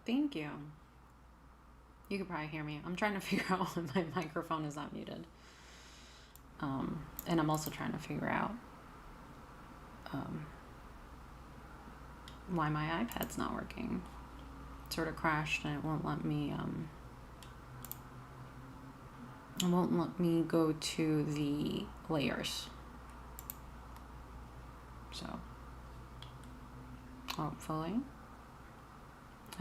Thank you. You could probably hear me. I'm trying to figure out when my microphone is not muted. And I'm also trying to figure out why my iPad's not working. It sort of crashed and it won't let me go to the layers. So hopefully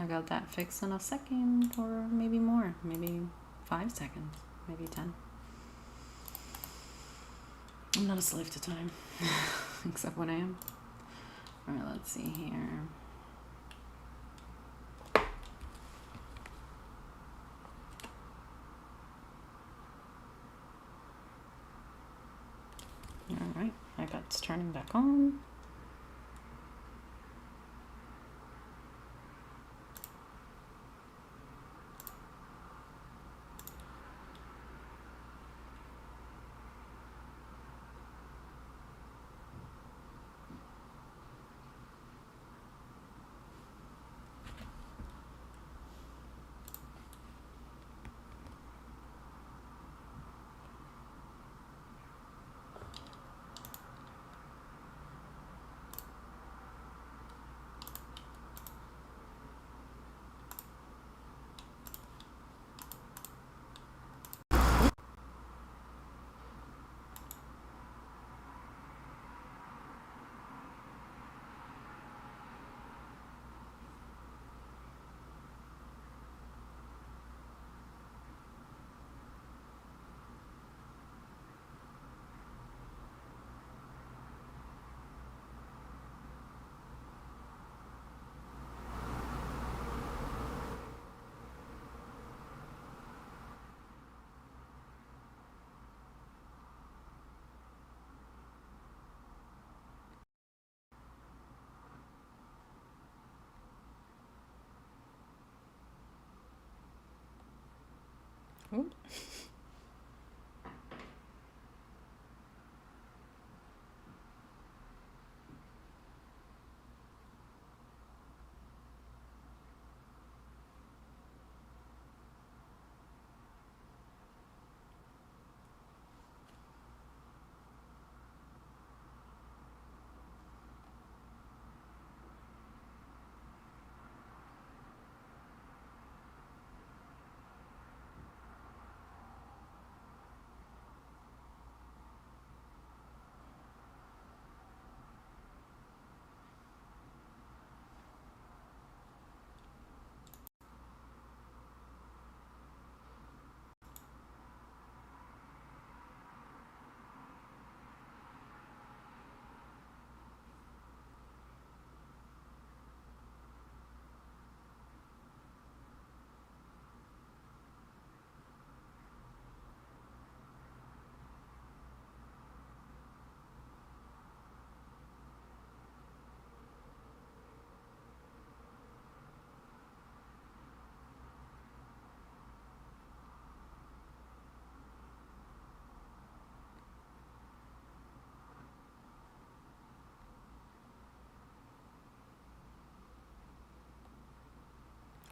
I got that fixed in a second, or maybe more, maybe 5 seconds, maybe 10. I'm not a slave to time, except when I am. All right, let's see here. All right, iPad's turning back on. Ooh.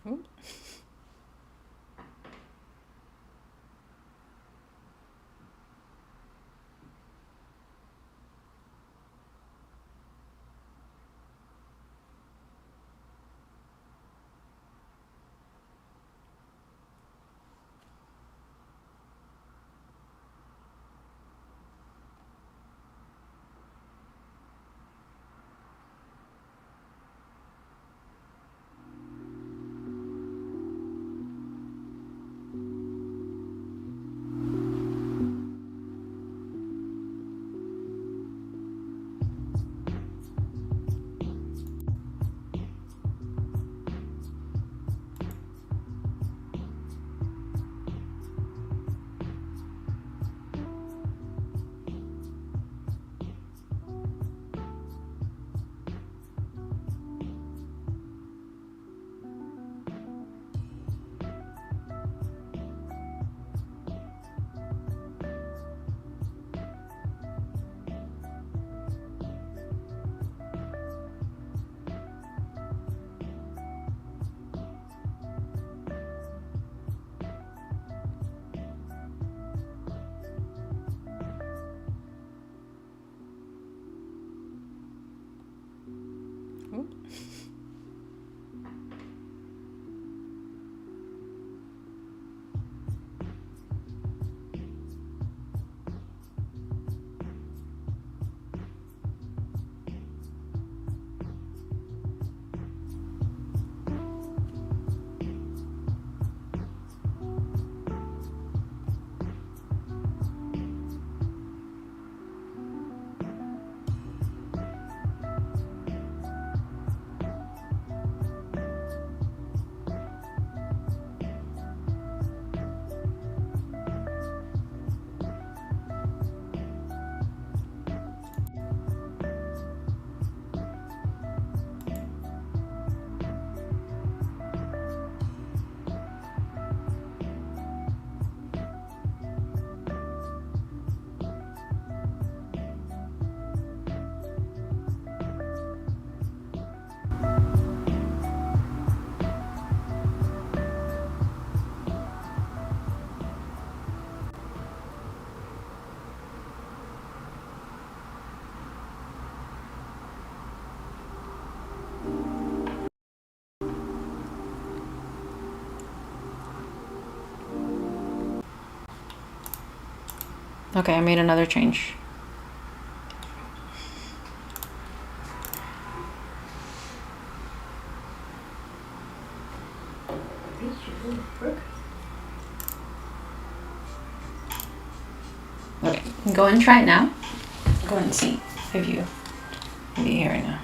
Ooh. Okay, I made another change. Okay, go and try it now. Go and see if you hear it now.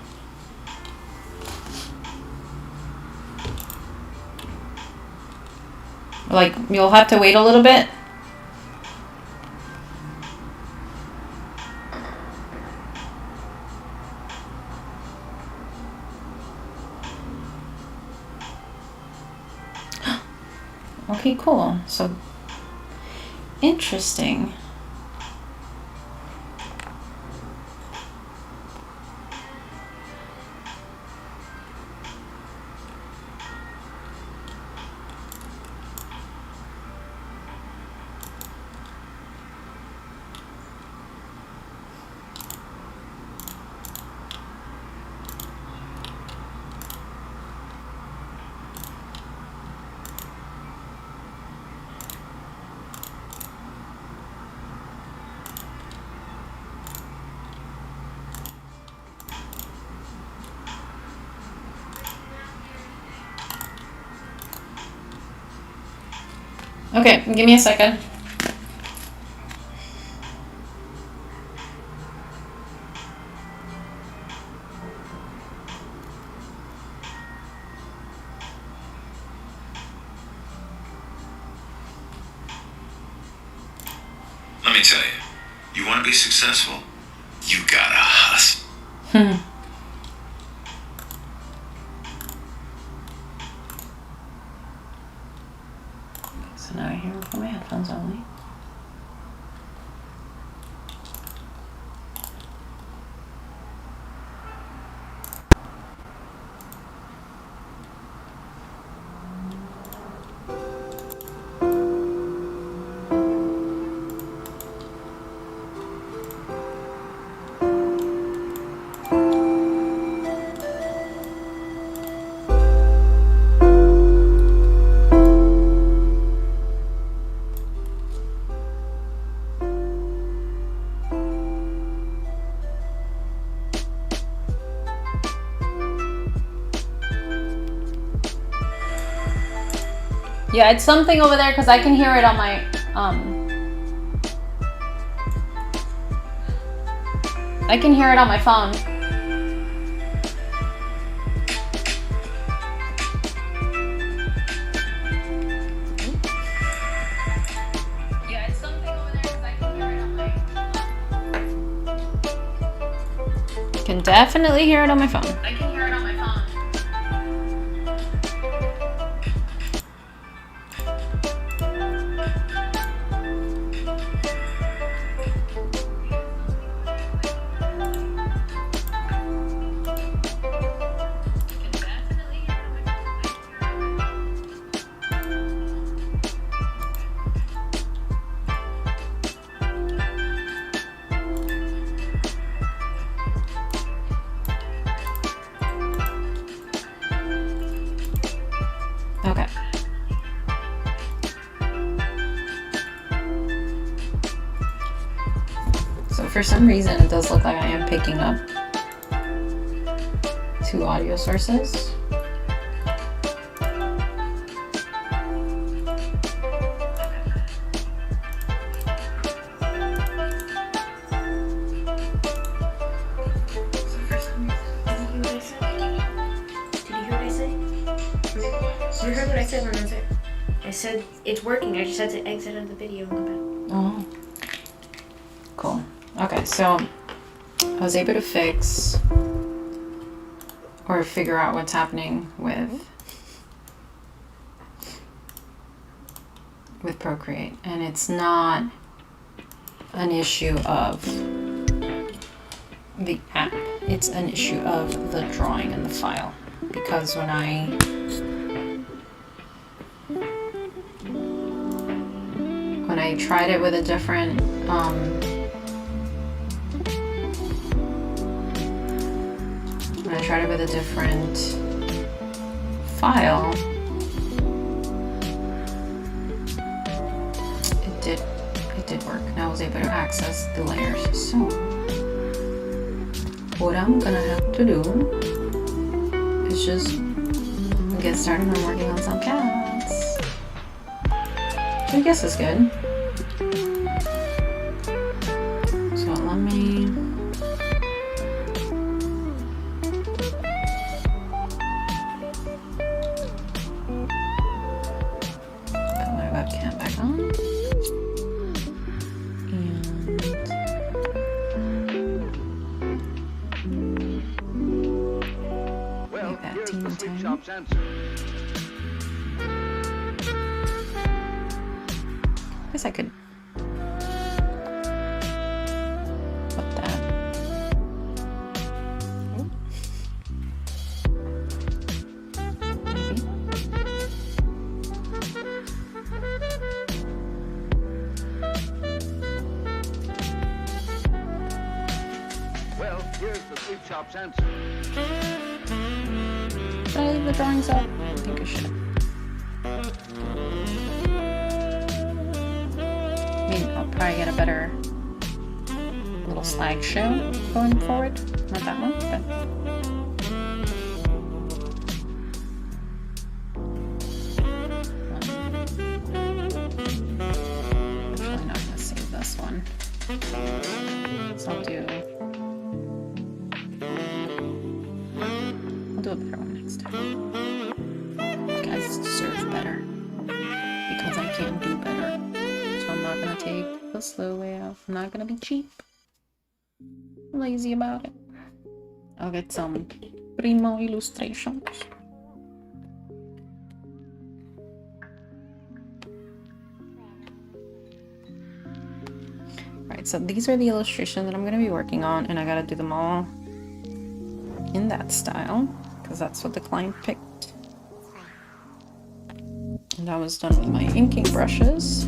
Like, you'll have to wait a little bit. Okay, cool. So, interesting. Okay, give me a second. Let me tell you, you want to be successful, you gotta hustle. So now I hear it from my headphones only. Yeah, it's something over there because I can hear it on my I can hear it on my phone. Yeah, it's something over there because I can hear it on my Can definitely hear it on my phone. I can hear it on my phone. Okay. So for some reason, it does look like I am picking up two audio sources. You heard what I said when I said it's working. I just had to exit out of the video and come back. Oh. Cool. Okay, so I was able to fix or figure out what's happening with Procreate, and it's not an issue of the app. It's an issue of the drawing in the file, because when I tried it with a different file, it it did work. Now I was able to access the layers. So what I'm gonna have to do is just get started on working on some cats. Which I guess is good. So let me put my webcam back on. Guess I could put that. Maybe. Well, here's the sweet shop's answer. Should I leave the drawings up? I think I should. I mean, I'll probably get a better little slideshow going forward. Not that one, but. Actually, not gonna save this one. So I'll do a better one next time. You guys deserve better because I can do better. So I'm not gonna take the slow way out. I'm not gonna be cheap. I'm lazy about it. I'll get some primo illustrations. Alright, so these are the illustrations that I'm gonna be working on, and I gotta do them all in that style because that's what the client picked. And I was done with my inking brushes,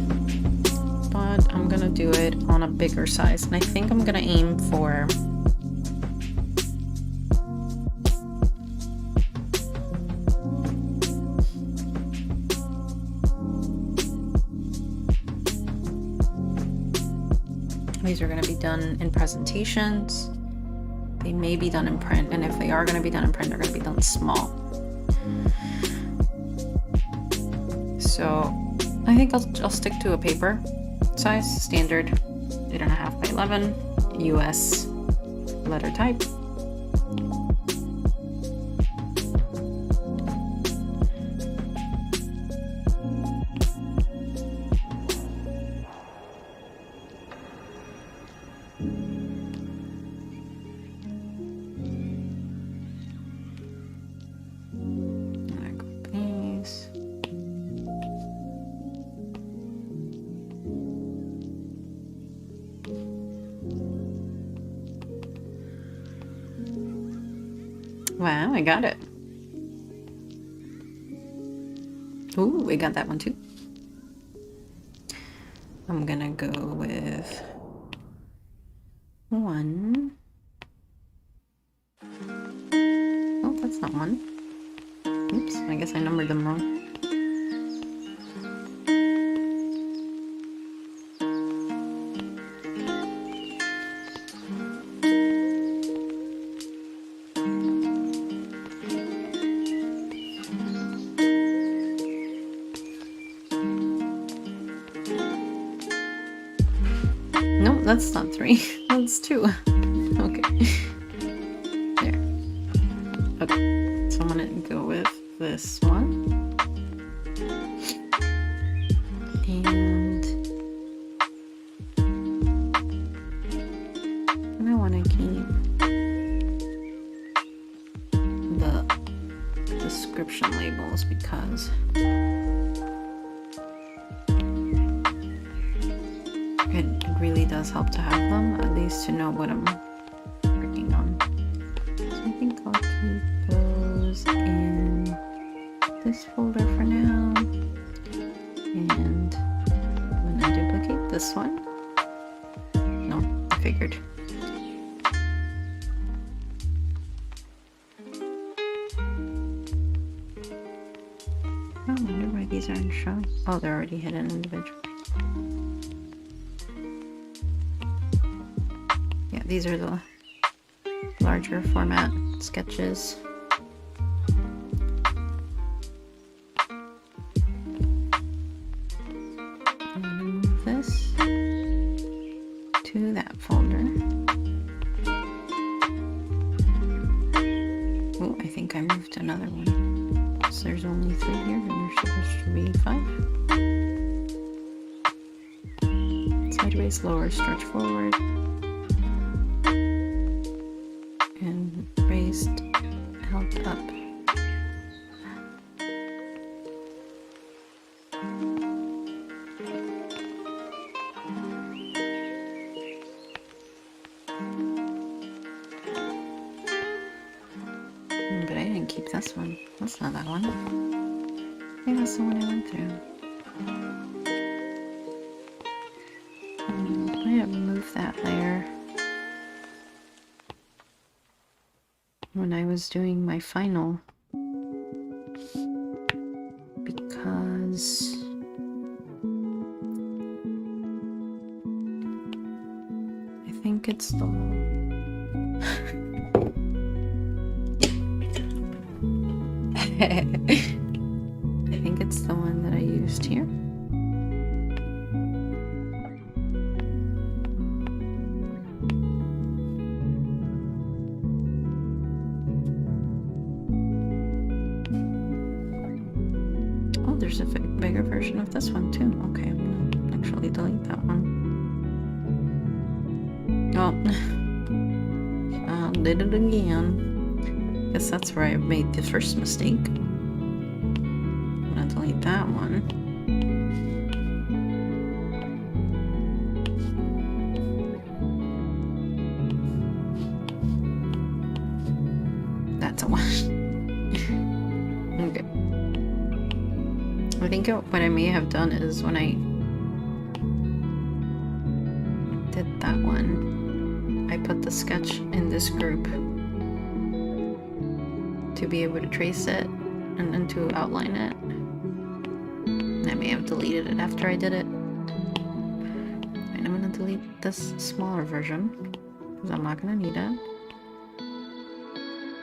but I'm gonna do it on a bigger size, and I think I'm gonna aim for these are gonna be done in presentations. They may be done in print, and if they are going to be done in print, they're going to be done small. So I think I'll stick to a paper size, standard 8.5 by 11, US letter type. Wow, I got it. Ooh, we got that one too. I'm gonna go with one. Oh, that's not one. Oops, I guess I numbered them wrong. No, that's not 3. That's 2. Okay. There. Okay. So I'm gonna go with this one. And I want to keep the description labels because it really does help to have them, at least to know what I'm working on. So I think I'll keep those in this folder for now. And I'm gonna duplicate this one. No, I figured. I wonder why these aren't shown. Oh, they're already hidden individually. Yeah, these are the larger format sketches. I'm gonna move this to that folder. Oh, I think I moved another one. So there's only 3 here, and there's supposed to be 5. Sideways, lower, stretch forward. And raised, held up. But I didn't keep this one. That's not that one. Maybe that's the one I went through. I have moved that layer when I was doing my final, because I think it's the I think it's the one that I used here. Oh, there's a bigger version of this one too. Okay, I'm gonna actually delete that one. Oh, did it again. Guess that's where I made the first mistake. I'm gonna delete that one. That's a 1. Okay. I think what I may have done is when I did that one, I put the sketch in this group to be able to trace it and then to outline it. And I may have deleted it after I did it. And I'm gonna delete this smaller version because I'm not gonna need it.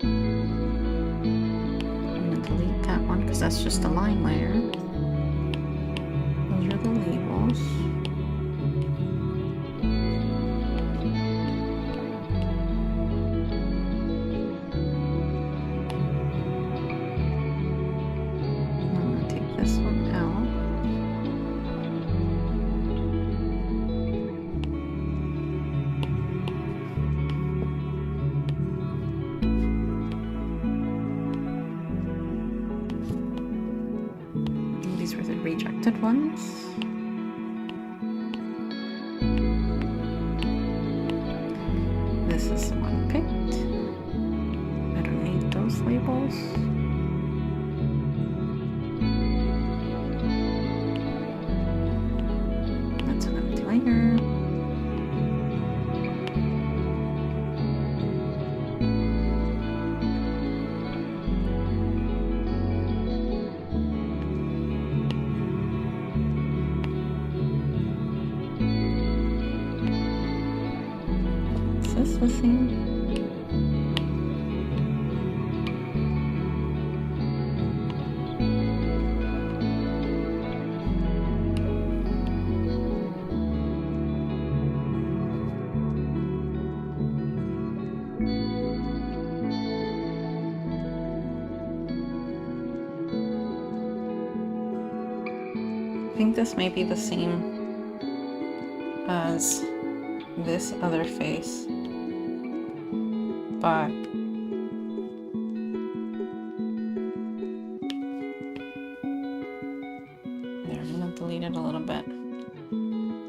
I'm gonna delete that one because that's just a line layer. Those are the labels. This one out. And these were the rejected ones. This is the one picked. I don't need those labels. Later. Is this the same? I think this may be the same as this other face, but there, I'm gonna delete it a little bit.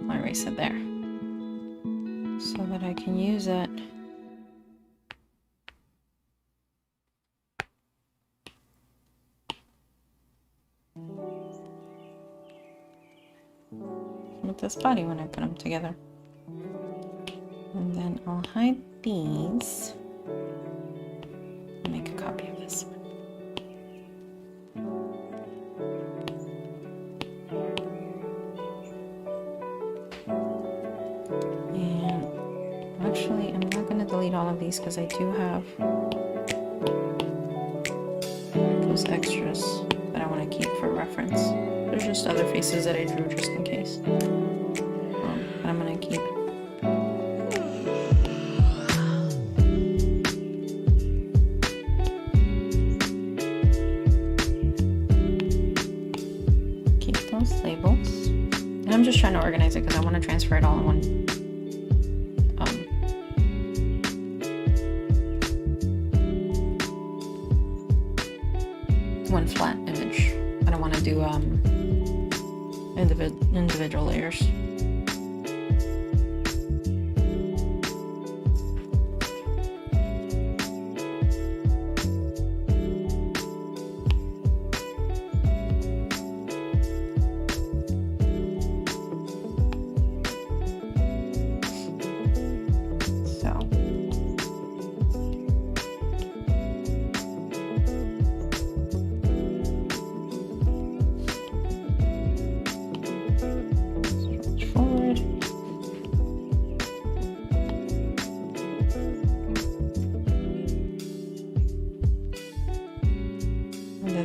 I'll erase it there so that I can use it with this body when I put them together. And then I'll hide these and make a copy of this one. And actually, I'm not gonna delete all of these because I do have those extras that I want to keep for reference. There's just other faces that I drew just in case. But I'm gonna keep. Keep those labels. And I'm just trying to organize it because I want to transfer it all in one flat image. I don't want to do individual layers.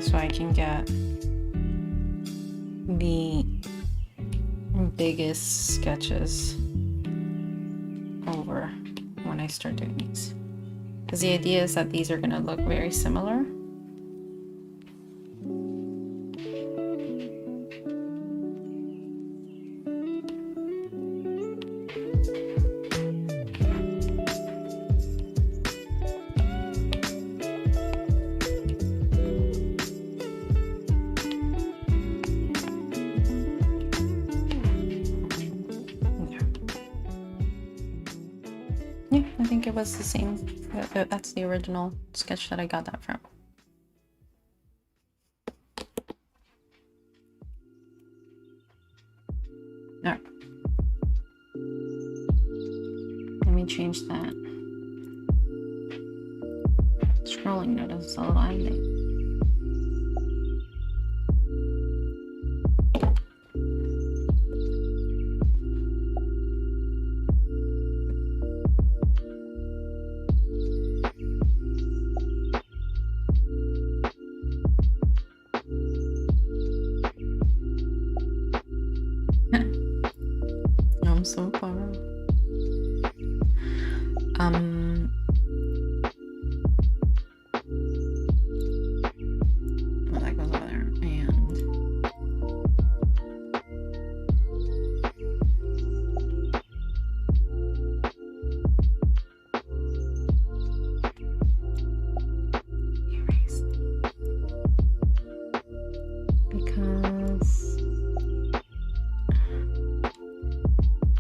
So I can get the biggest sketches over when I start doing these. Because the idea is that these are going to look very similar. Yeah, I think it was the same. That's the original sketch that I got that from. All right. Let me change that. Scrolling notice a little angry. I'm so far. Well, that goes over there, and erase because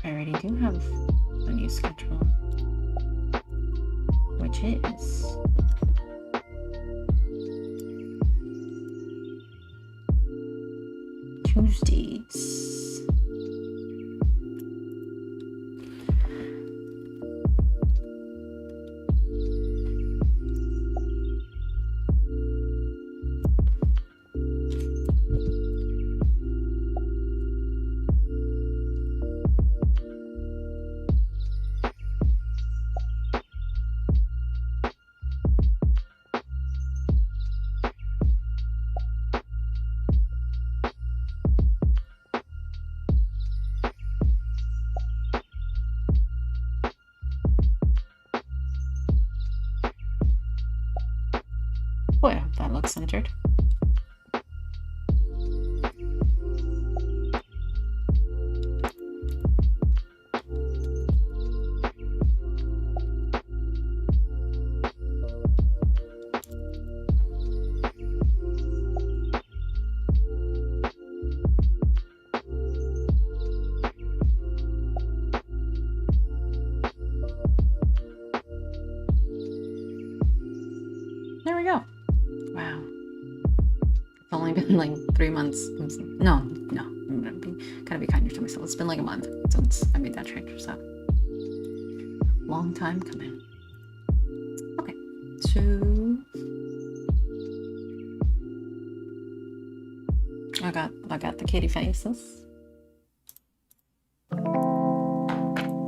I already do have a new schedule, which is Tuesdays. Boy, I hope that looks centered. There we go. Wow. It's only been like 3 months. No. I'm gotta be kinder to myself. It's been like a month since I made that change, so long time coming. Okay, so I got the kitty faces.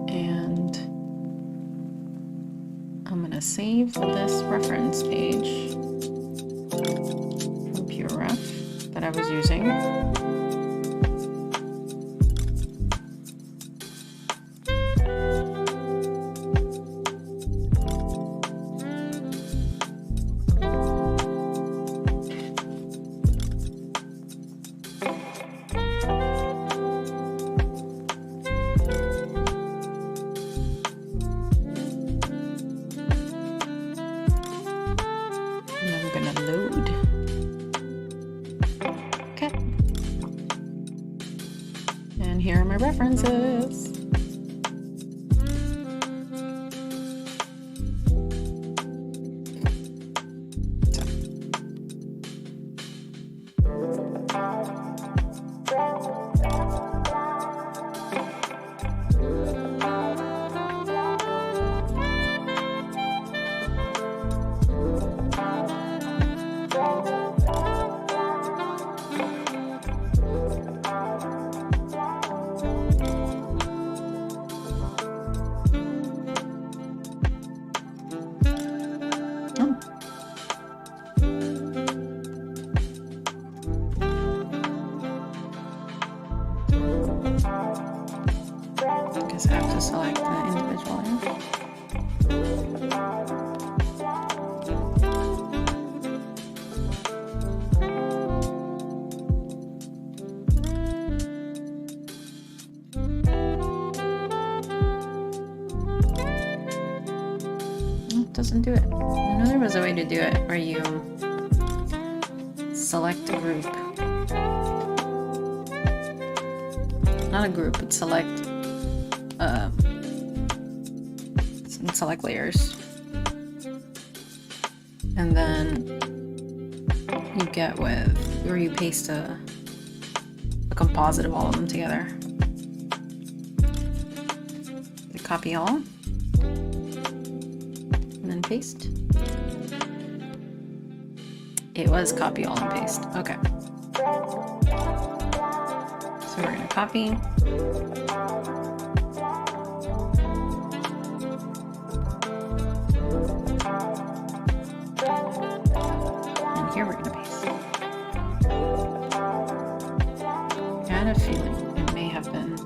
And gonna save this reference page from PureRef that I was using. Here are my references. I have to select the individual here. It doesn't do it. I know there was a way to do it where you select a group. Not a group, but select layers, and then you get with, or you paste a composite of all of them together. You copy all, and then paste. It was copy all and paste. Okay. So we're gonna copy. Here we're gonna paste. I had a feeling it may have been.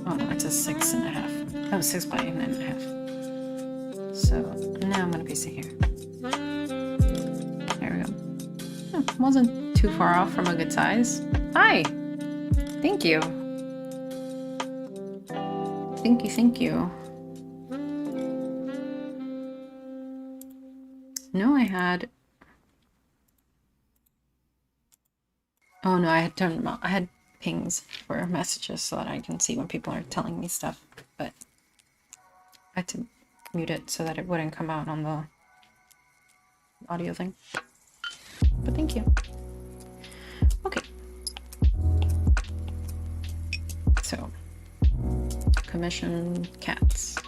Oh no, it's a 6.5. Oh, 6 by 9.5. So now I'm gonna paste it here. There we go. Oh, wasn't too far off from a good size. Hi! Thank you. Thank you. No, I had. Oh no, I had turned them on. I had pings for messages so that I can see when people are telling me stuff, but I had to mute it so that it wouldn't come out on the audio thing. But thank you. Okay. So, commission cats.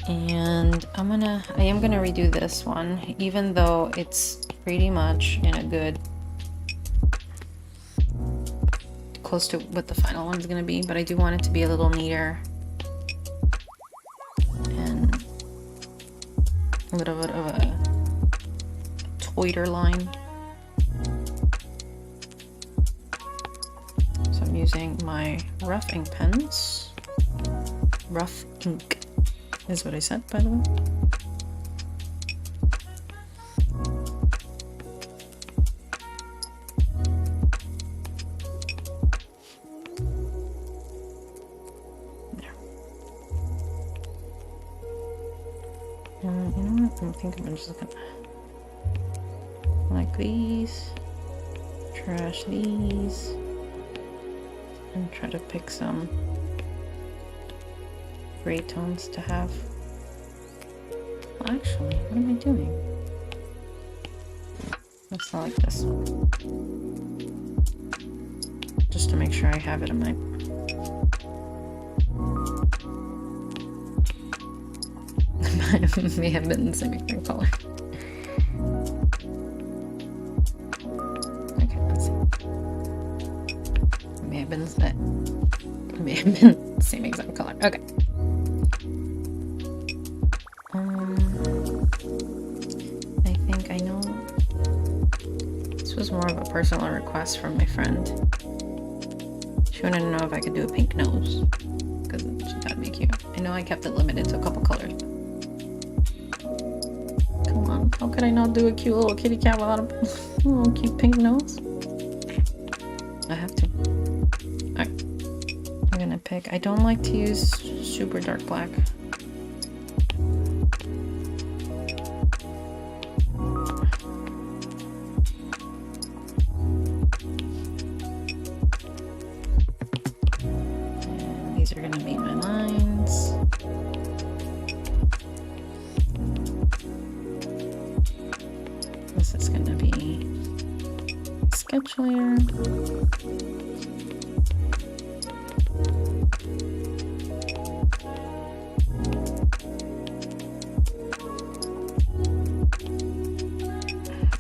And I am gonna redo this one, even though it's pretty much in a good, close to what the final one's gonna be, but I do want it to be a little neater and a little bit of a toiter line. So I'm using my rough ink pens. Rough ink is what I said, by the way. There. You know what? I think I'm just gonna like these, trash these, and try to pick some gray tones to have. Well, actually, what am I doing? Let's select this one. Just to make sure I have it in my... It may have been the same exact color. Okay, let's see. It may have been the same exact color. Okay. This was more of a personal request from my friend. She wanted to know if I could do a pink nose, because that'd be cute. I know I kept it limited to a couple colors. Come on, how could I not do a cute little kitty cat without a little cute pink nose? I have to. Alright. I'm gonna pick. I don't like to use super dark black. And these are gonna be my lines. This is gonna be sketch layer.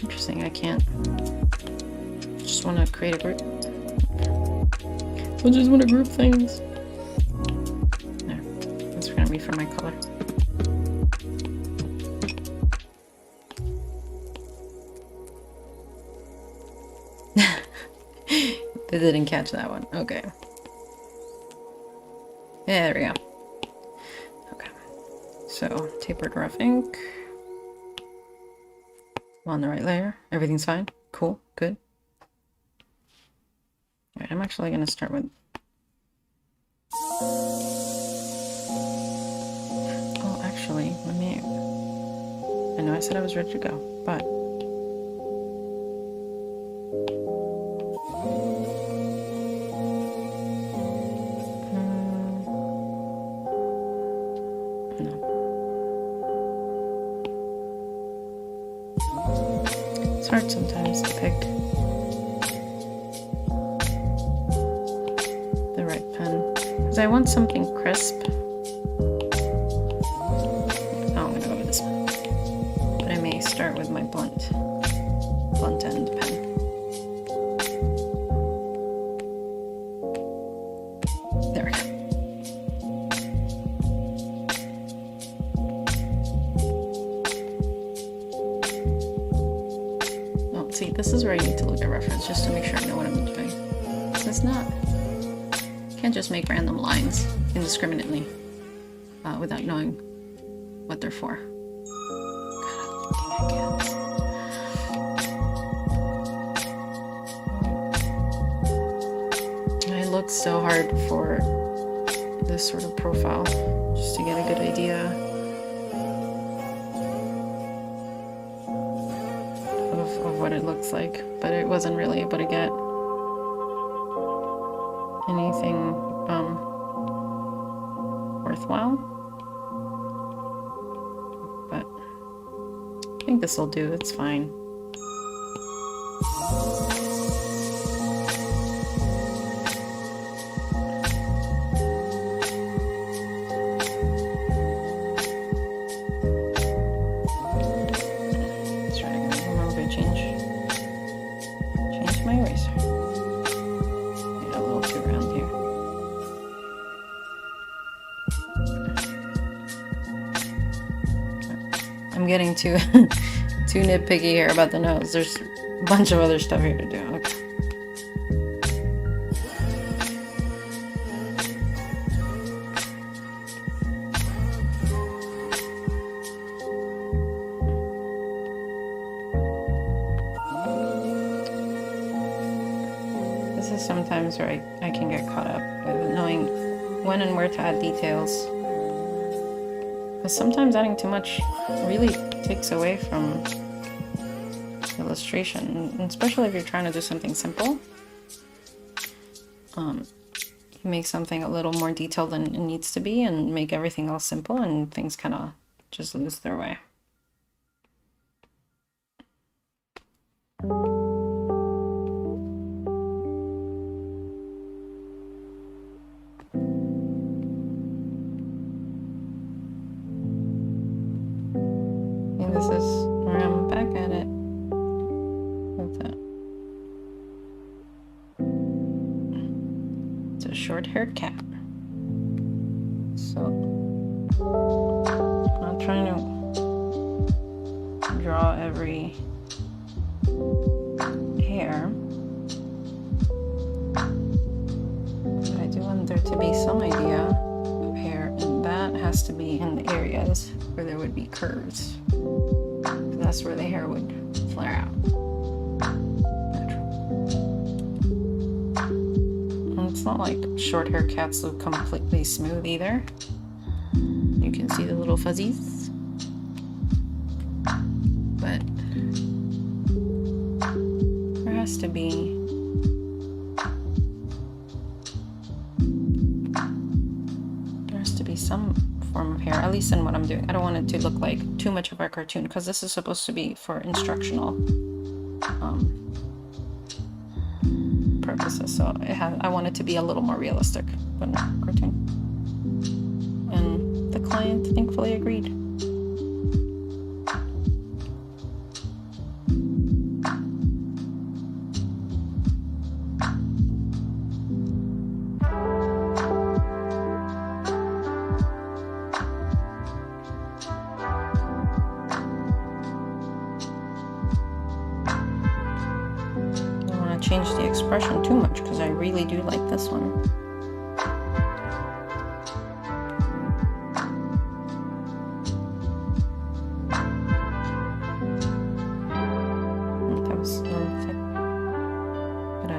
Interesting, I can't. Just want to create a group. I just want to group things. There. That's gonna be for my color. They didn't catch that one. Okay. Yeah, there we go. Okay. So, tapered rough ink. I'm on the right layer. Everything's fine. Cool. Good. Alright, I'm actually going to start with... Oh, actually, let me... I know I said I was ready to go, but... It's hard sometimes to pick the right pen because I want something crisp. Oh, I'm gonna go with this one, but I may start with my blunt end pen. There we go. See, this is where I need to look at reference just to make sure I know what I'm doing. This is not... Can't just make random lines indiscriminately without knowing what they're for. God, I'm thinking I looked so hard for this sort of profile just to get a good idea of what it looks like, but it wasn't really able to get anything worthwhile. But I think this will do. It's fine. My eraser. Get a little too round here. I'm getting too nitpicky here about the nose. There's a bunch of other stuff here to do. Okay. This is sometimes where I can get caught up with knowing when and where to add details. Because sometimes adding too much really takes away from illustration, and especially if you're trying to do something simple. You make something a little more detailed than it needs to be and make everything else simple, and things kind of just lose their way. And this is where I'm back at it. What's that? It's a short-haired cat. So I'm trying to draw every has to be in the areas where there would be curves. That's where the hair would flare out. And it's not like short hair cats look completely smooth either. You can see the little fuzzies. But there has to be some form of hair, at least in what I'm doing. I don't want it to look like too much of a cartoon because this is supposed to be for instructional purposes. So I want it to be a little more realistic, but not cartoon. And the client thankfully agreed. Change the expression too much because I really do like this one. That was a little thick. But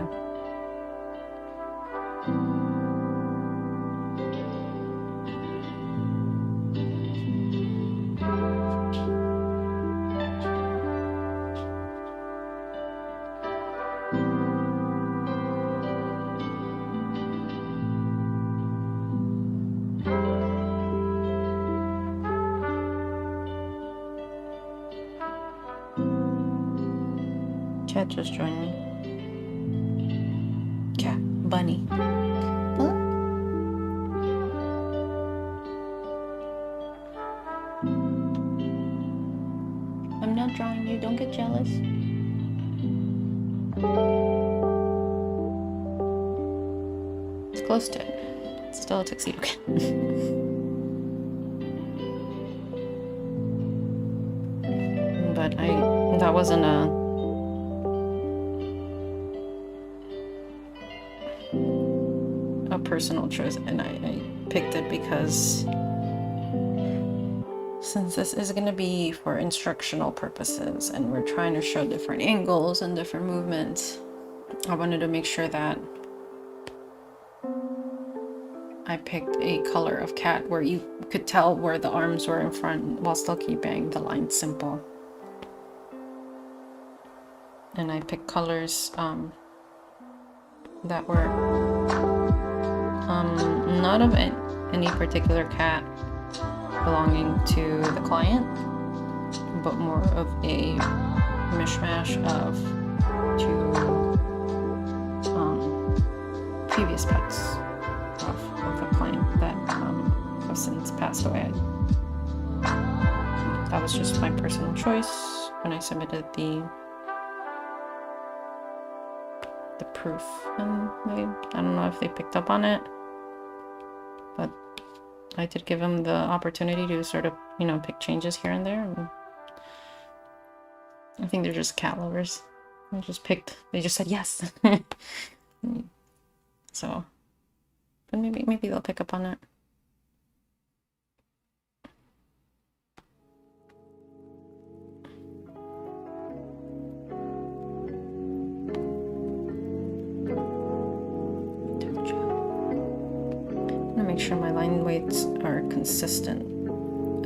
Cat just joined me. Cat, bunny. Huh? I'm not drawing you, don't get jealous. It's close to it. It's still a tuxedo cat. But that wasn't a personal choice, and I picked it because since this is going to be for instructional purposes and we're trying to show different angles and different movements, I wanted to make sure that I picked a color of cat where you could tell where the arms were in front while still keeping the line simple. And I picked colors that were not of any particular cat belonging to the client, but more of a mishmash of two previous pets of the client that have since passed away. That was just my personal choice when I submitted the proof, and I don't know if they picked up on it, but I did give them the opportunity to sort of, pick changes here and there. And I think they're just cat lovers. They just said yes. So, but maybe they'll pick up on it. Make sure my line weights are consistent.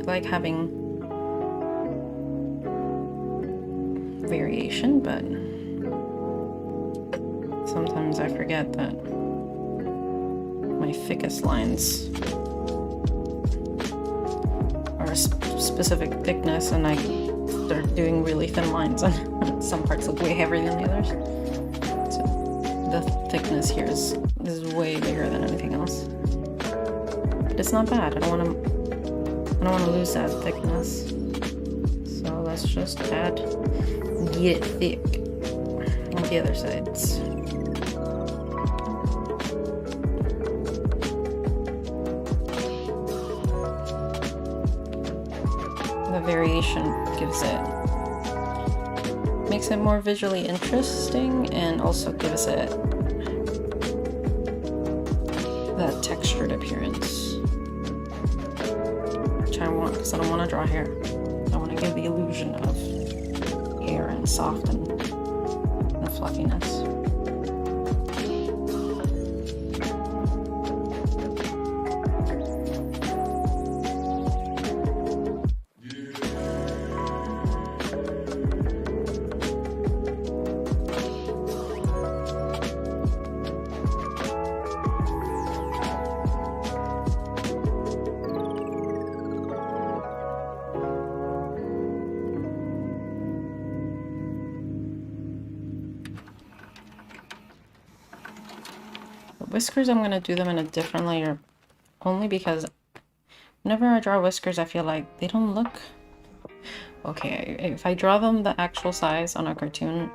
I like having variation, but sometimes I forget that my thickest lines are a specific thickness, and I start doing really thin lines, and some parts look way heavier than the others. So the thickness here is way bigger than anything else. But it's not bad. I don't want to lose that thickness. So let's just get it thick on the other sides. The variation makes it more visually interesting, and also gives it that textured appearance. I want, because I don't want to draw hair. I want to give the illusion of hair and soft and fluffiness. Whiskers, I'm going to do them in a different layer, only because whenever I draw whiskers, I feel like they don't look okay. If I draw them the actual size on a cartoon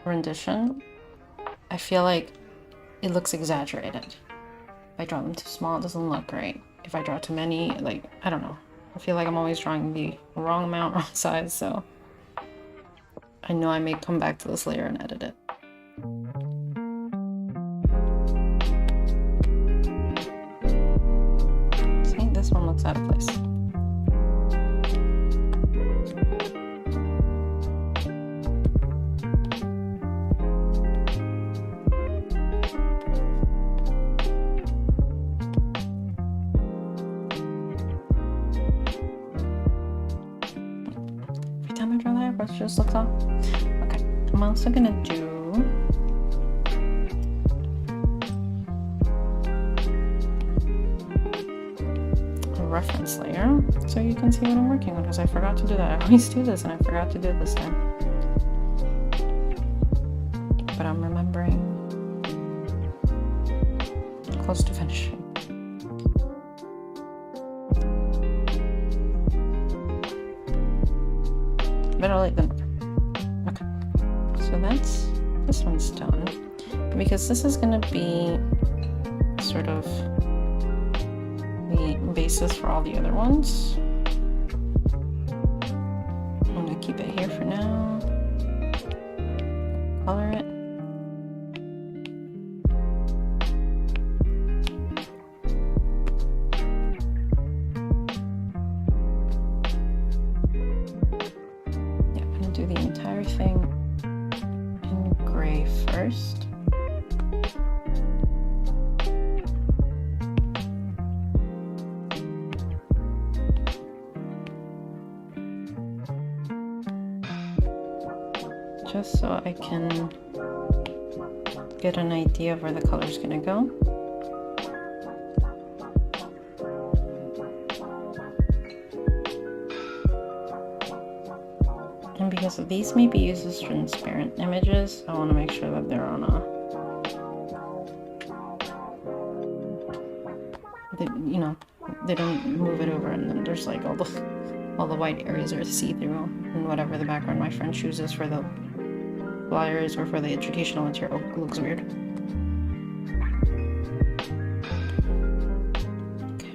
rendition, I feel like it looks exaggerated. If I draw them too small, it doesn't look great. If I draw too many, like, I don't know. I feel like I'm always drawing the wrong amount, wrong size, so I know I may come back to this layer and edit it. This one looks out of place. Every time I draw the eyebrows, it just looks off. Okay, I'm also gonna do reference layer so you can see what I'm working on, because I forgot to do that. I always do this and I forgot to do it this time. But I'm remembering. Close to finishing. Better late than never. Okay. So this one's done. Because this is gonna be sort of the basis for all the other ones. I'm gonna keep it here for now. Color it. Yeah, I'm gonna do the entire thing in gray first. Just so I can get an idea of where the color's gonna go. And because these may be used as transparent images, I want to make sure that they're on you know, they don't move it over and then there's like all the white areas are see-through, and whatever the background my friend chooses for the flyers or for the educational material looks weird. Okay.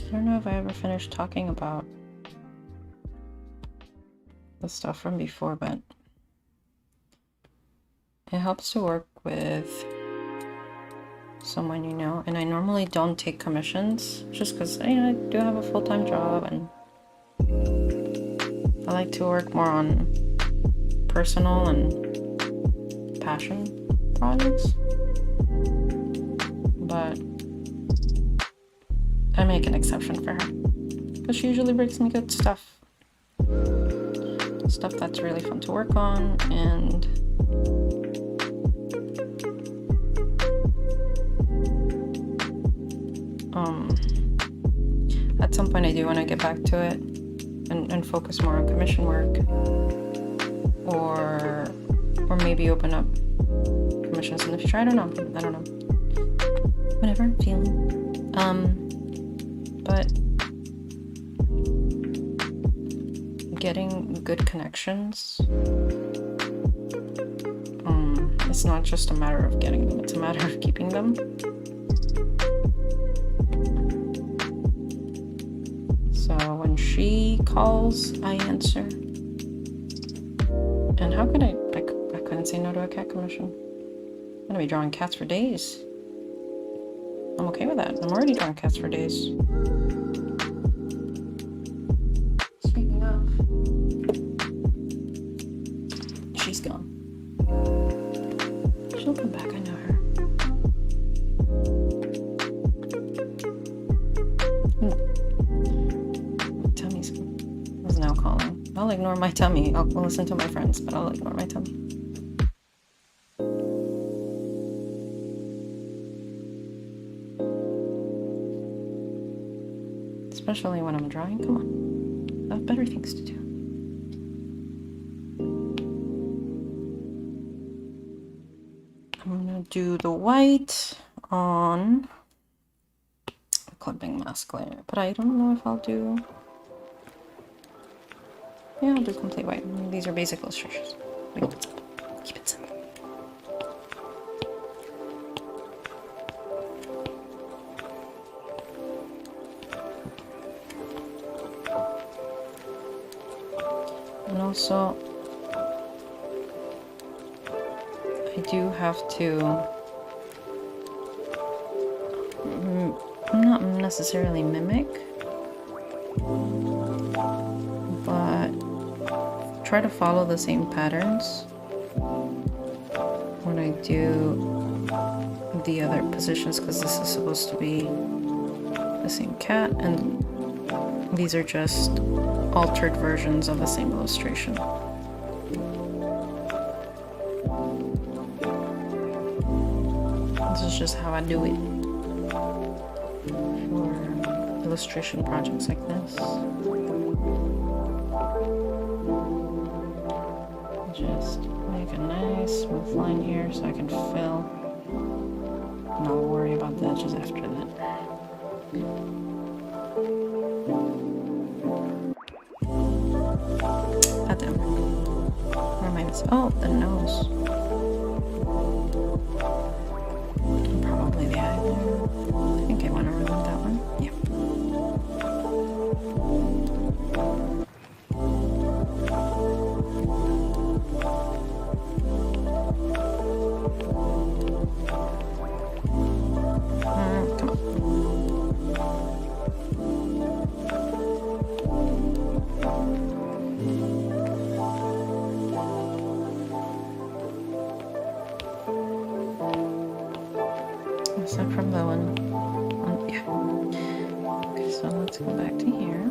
I don't know if I ever finished talking about the stuff from before, but it helps to work with someone you know, and I normally don't take commissions just because I do have a full-time job and I like to work more on personal and passion projects, but I make an exception for her because she usually brings me good stuff that's really fun to work on. And at some point I do want to get back to it and focus more on commission work, or maybe open up commissions in the future. I don't know. Whenever I'm feeling. But getting good connections, it's not just a matter of getting them, it's a matter of keeping them. So when she calls, I answer. And how could I couldn't say no to a cat commission. I'm gonna be drawing cats for days. I'm okay with that. I'm already drawing cats for days. Speaking of, she's gone. She'll come back, I know her. My tummy is now calling. I'll ignore my tummy. I'll listen to my friends, but I'll ignore my tummy. Especially when I'm drawing. Come on. I have better things to do. I'm gonna do the white on the clipping mask layer, but I don't know if I'll do... Yeah, I'll do complete white. These are basic illustrations. Keep it simple. Keep it simple. And also, I do have to not necessarily mimic, but try to follow the same patterns when I do the other positions, because this is supposed to be the same cat, and these are just altered versions of the same illustration. This is just how I do it for illustration projects like this. Just make a nice smooth line here so I can fill, and I'll worry about the edges after that. Goddamn. Where am I missing? Oh, the nose. Probably the eye there. I think I want to remove that one. Yeah. Come on. Except from the one. Yeah. Okay, so let's go back to here.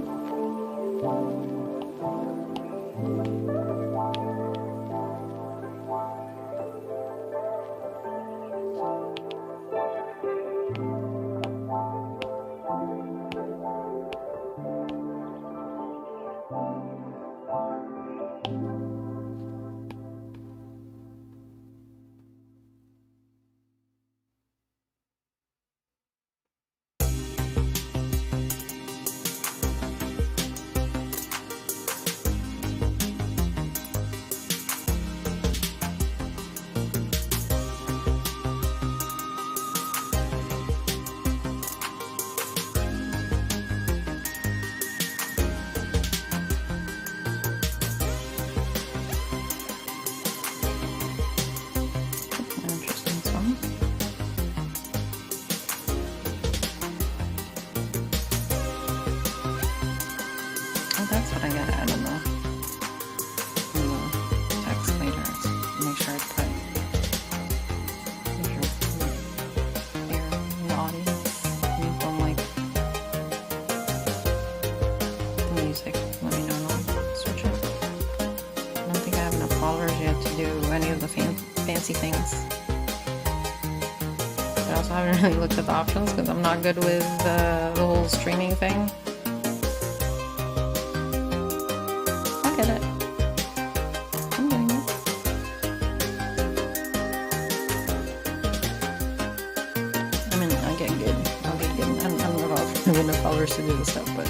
Interesting song. Oh, that's what I gotta add in the text later. Make sure I put air in the audience. You don't like the music. Let me know and I'll switch it. I don't think I have enough followers yet to do any of the fancy things. I also haven't really looked at the options because I'm not good with the whole streaming thing. I get it. I'm getting it. I mean, I get good. I'll get good. I don't know if I'll have enough followers to do this stuff, but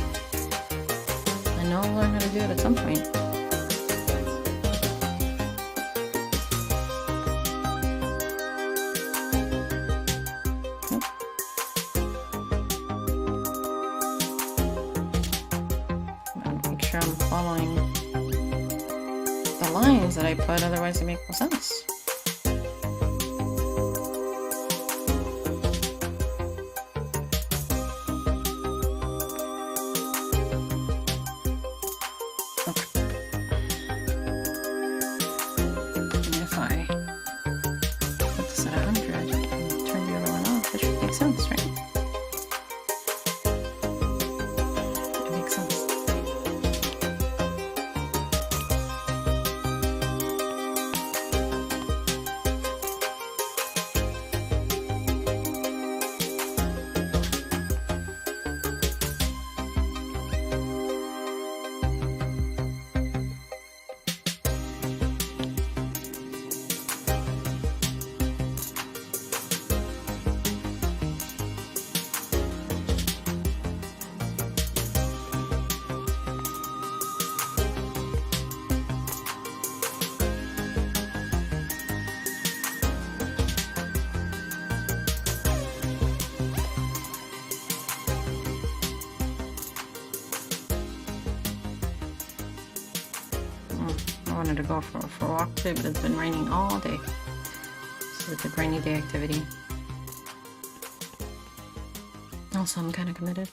I know I'll learn how to do it at some point. I'm following the lines that I put, otherwise they make no sense. makes sense, right? It makes sense. I wanted to go for a walk today, but it's been raining all day. So it's a rainy day activity. Also, I'm kind of committed.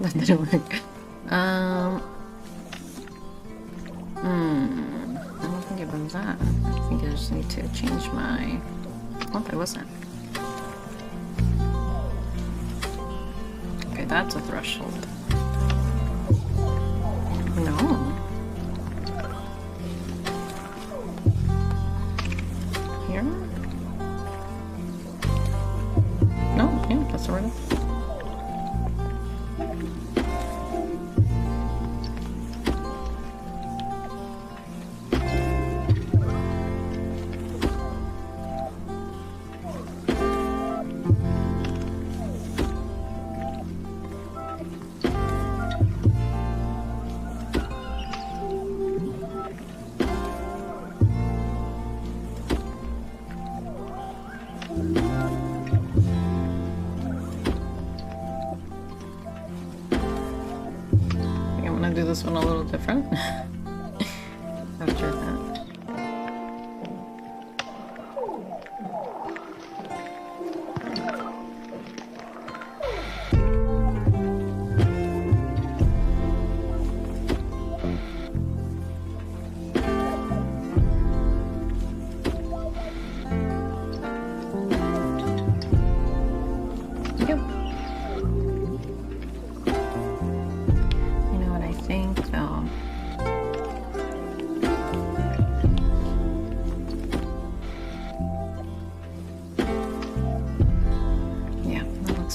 That didn't work. I don't think it was that. I think I just need to change my... Oh, that wasn't. Okay, that's a threshold. No. Here? No, yeah, that's the right. Do this one a little different after that. Yep.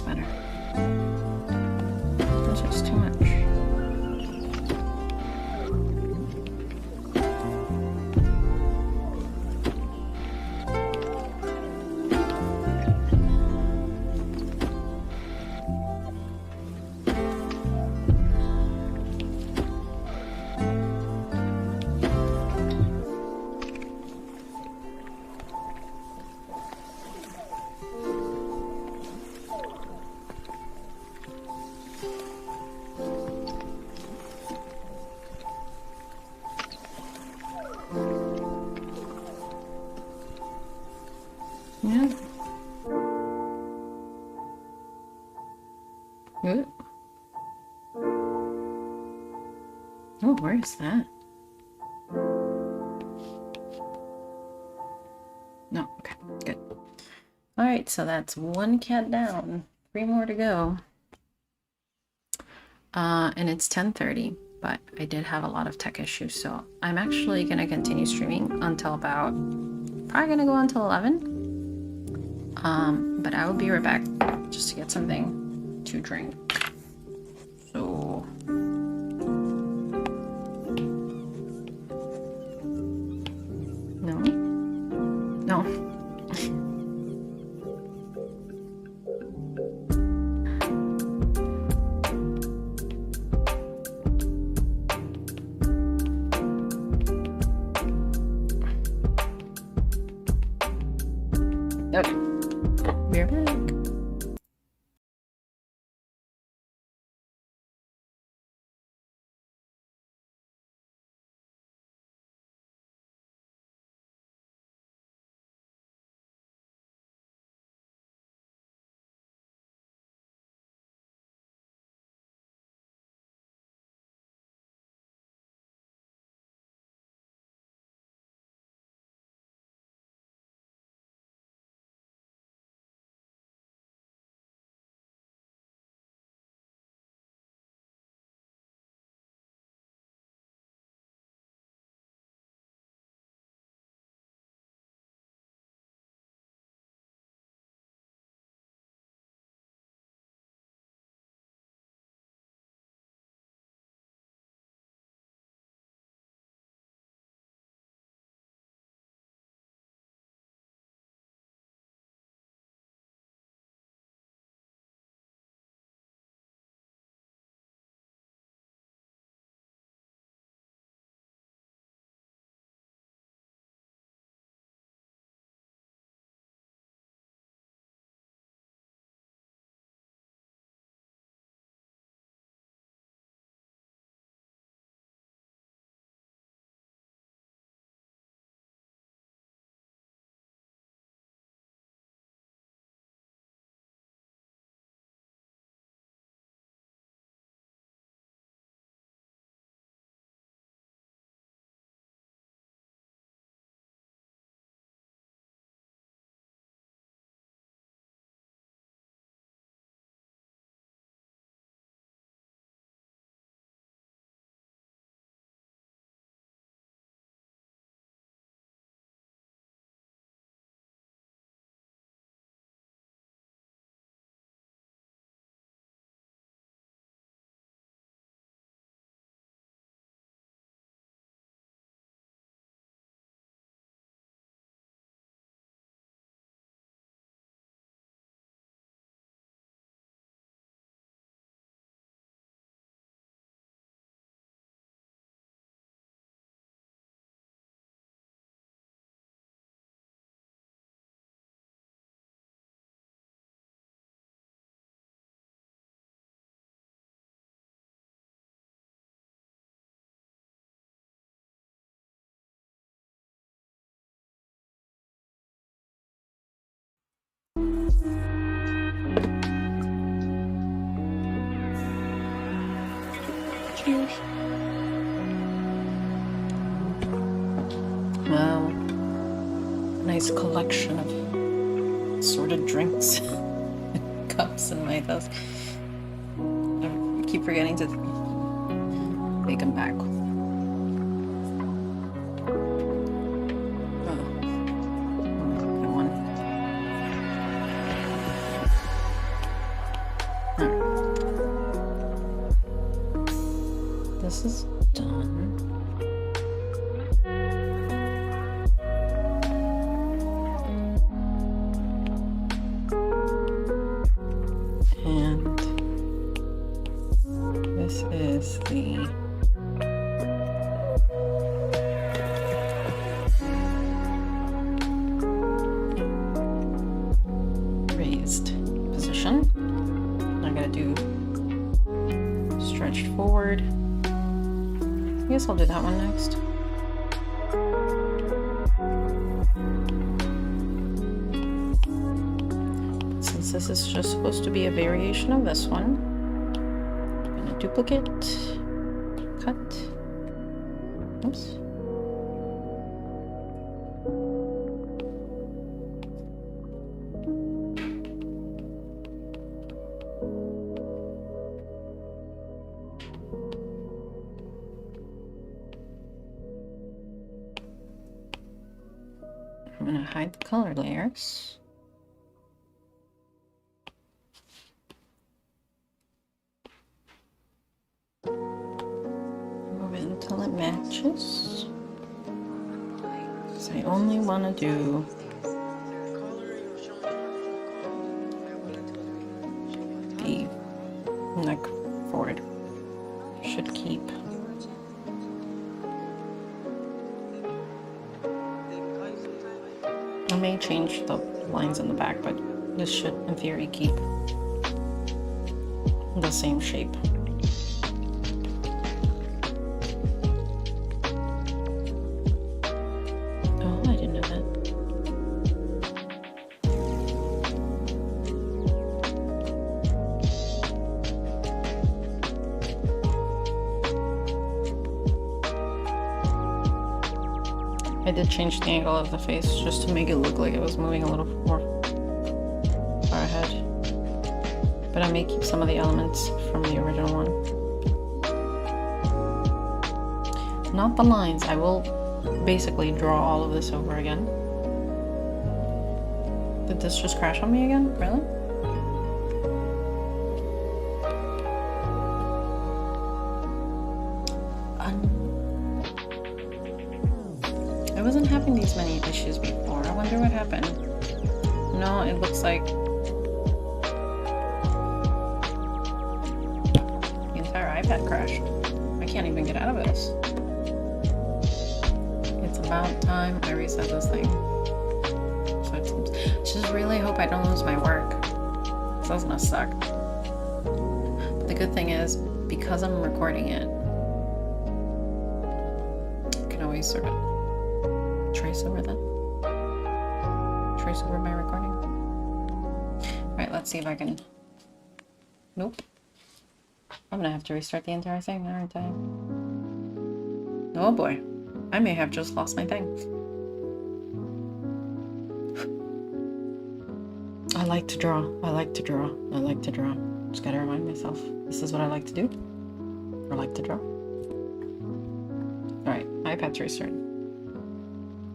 Better. It's just too much. Yeah. Ooh. Oh, where is that? No, okay, good. All right, so that's one cat down, 3 more to go. And it's 10:30, but I did have a lot of tech issues, so I'm actually gonna continue streaming until about, probably gonna go until 11. But I will be right back just to get something to drink. So no. Okay. Be right back. Cheers. Wow. Nice collection of assorted drinks. Cups in my desk. I keep forgetting to take them back. This is done. And this is the raised position. I'm gonna do stretched forward. I guess I'll do that one next. Since this is just supposed to be a variation of this one, I'm gonna duplicate, cut, oops. I'm gonna hide the color layers. Move it until it matches. So I only want to do the neck forward. Should keep. I may change the lines in the back, but this should, in theory, keep the same shape. Oh, I didn't know that. I did change the angle of the face just to make it look like it was moving a little more far ahead. But I may keep some of the elements from the original one. Not the lines. I will basically draw all of this over again. Did this just crash on me again? Really? I wasn't having these many issues before. I wonder what happened. No, it looks like the entire iPad crashed. I can't even get out of this. It's about time I reset this thing. So it seems. Just really hope I don't lose my work. This is gonna suck. But the good thing is, because I'm recording it, I can always sort of trace over that. Trace over my recording. Alright, let's see if I can. Nope. I'm gonna have to restart the entire thing, aren't I? Oh boy. I may have just lost my thing. I like to draw. I like to draw. I like to draw. Just gotta remind myself. This is what I like to do. I like to draw. Alright, iPad's restarted.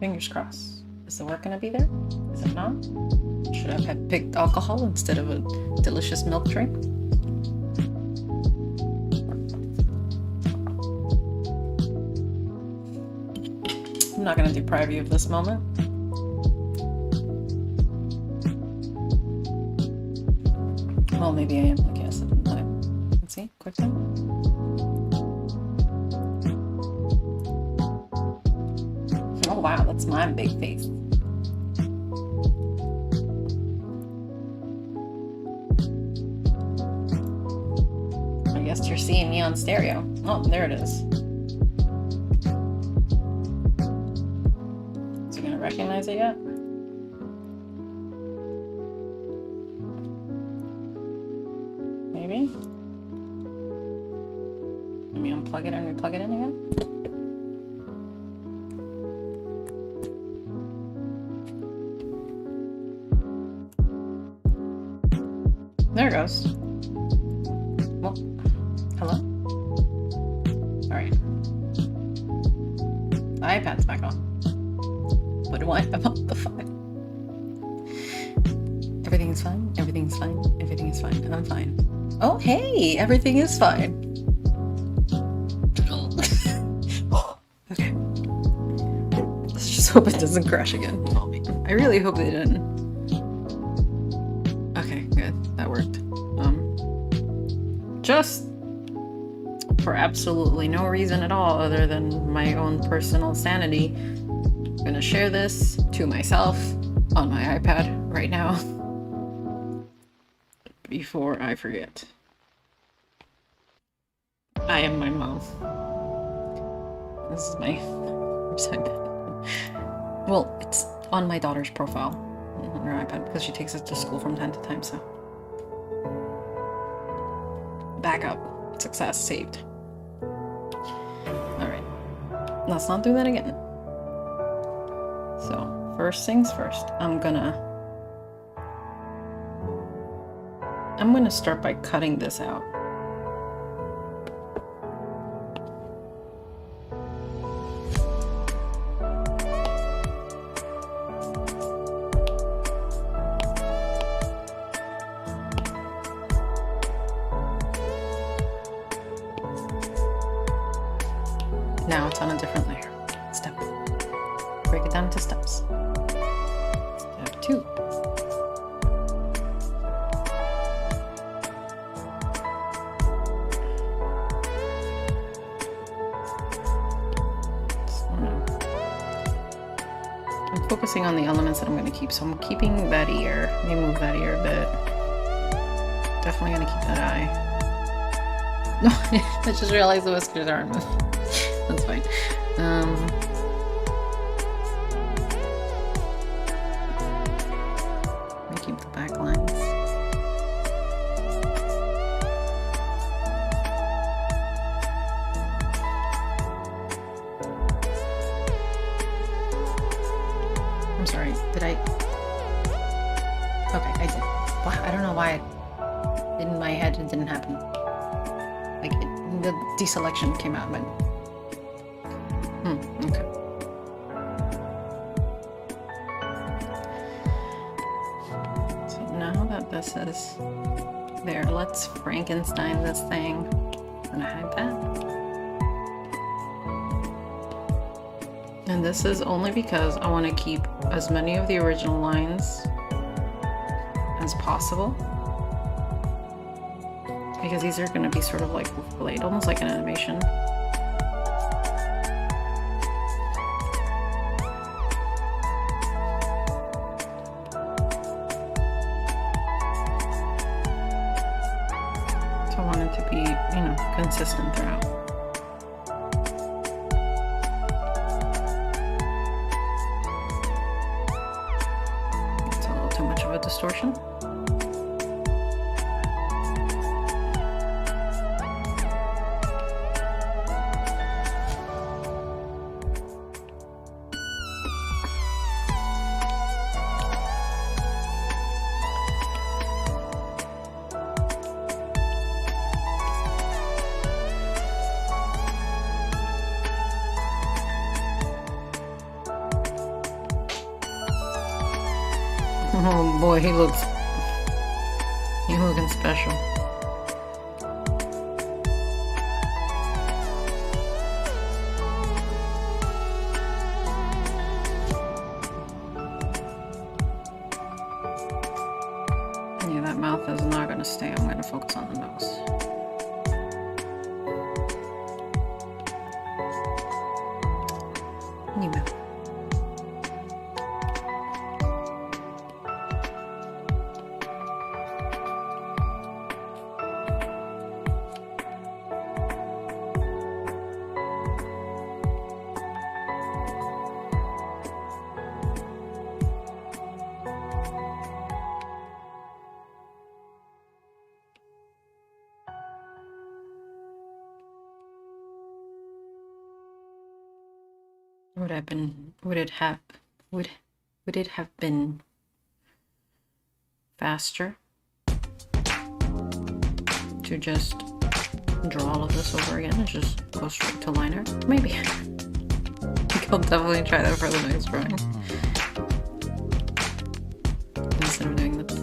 Fingers crossed. Is the work gonna be there? Is it not? Should I have picked alcohol instead of a delicious milk drink? I'm not gonna deprive you of this moment. Well, maybe I am. I guess. Let's see. Quick time. Oh wow, that's my big face. I guess you're seeing me on stereo. Oh, there it is. Is it gonna recognize it yet? Maybe? Maybe I'm unplug it and replug it in again? There it goes. Well, hello? Alright. The iPad's back on. What about the file? Everything's fine, everything's fine, everything is fine, I'm fine. Oh, hey, everything is fine. Okay. Let's just hope it doesn't crash again. I really hope it didn't. Okay, good. That worked. Just for absolutely no reason at all other than my own personal sanity, I'm gonna share this to myself on my iPad right now before I forget. I am my mom. This is my first iPad. Well, it's on my daughter's profile on her iPad because she takes it to school from time to time, so. Backup. Success. Saved. Alright. Let's not do that again. So, first things first. I'm gonna start by cutting this out. Now it's on a different layer. Step. Break it down into steps. Step 2. I'm focusing on the elements that I'm going to keep. So I'm keeping that ear. Let me move that ear a bit. Definitely going to keep that eye. No, I just realized the whiskers aren't moving. That's fine. I keep the back lines. I'm sorry, did I? Okay, I did. Wow, I don't know why in my head it didn't happen. Like, the deselection came out, but okay. So now that this is there, let's Frankenstein this thing. I'm gonna hide that. And this is only because I want to keep as many of the original lines as possible. Because these are going to be sort of like overlaid, almost like an animation. So I want it to be, you know, consistent throughout. It's a little too much of a distortion. Oh boy, he's looking special. Yeah, that mouth is not gonna stay. I'm gonna focus on the nose. New mouth. would have been, would it have been faster to just draw all of this over again and just go straight to liner? Maybe. I'll definitely try that for the next drawing. Instead of doing this.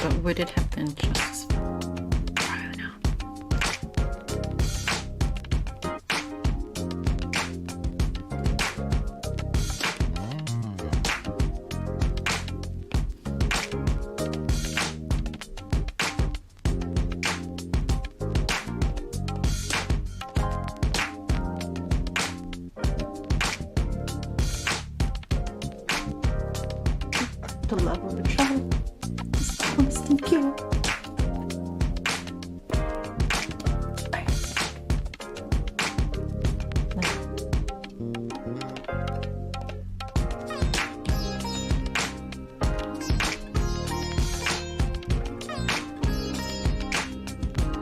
But would it have been just... I don't know. The love of a child is constant cure.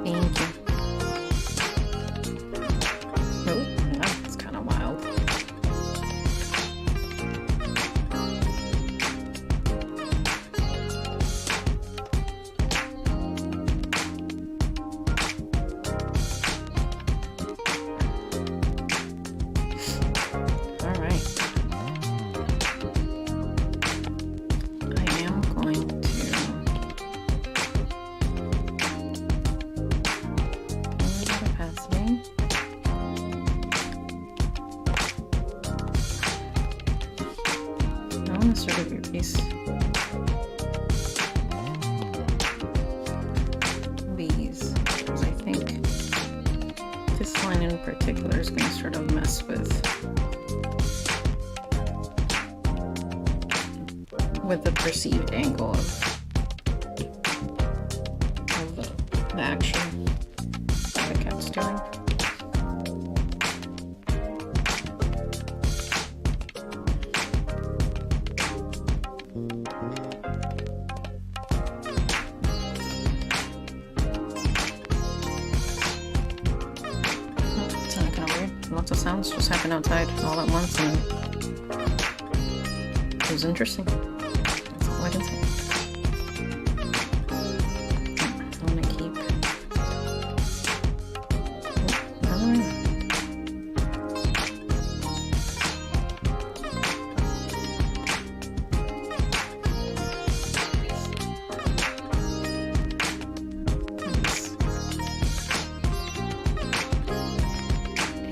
Thank you. Oh, that's kind of wild. Sort of your piece. These, because I think this line in particular is going to sort of mess with the perceived angle of the action that the cat's doing. Lots of sounds just happened outside all at once, and it was interesting. That's all I can say. I'm gonna keep.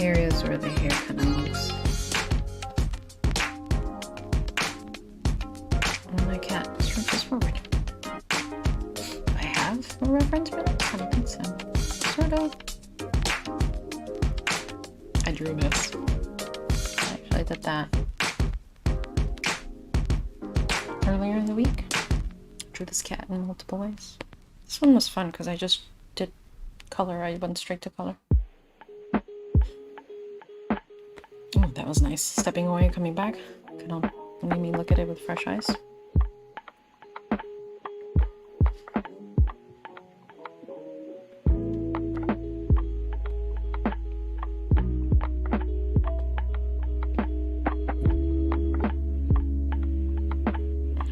Areas where the hair kind of moves. And my cat stretches forward. I have a reference for this? I don't think so. Sort of. I drew this. I did that earlier in the week. Drew this cat in multiple ways. This one was fun because I just did color. I went straight to color. Oh, that was nice. Stepping away and coming back. Kind of made me look at it with fresh eyes. I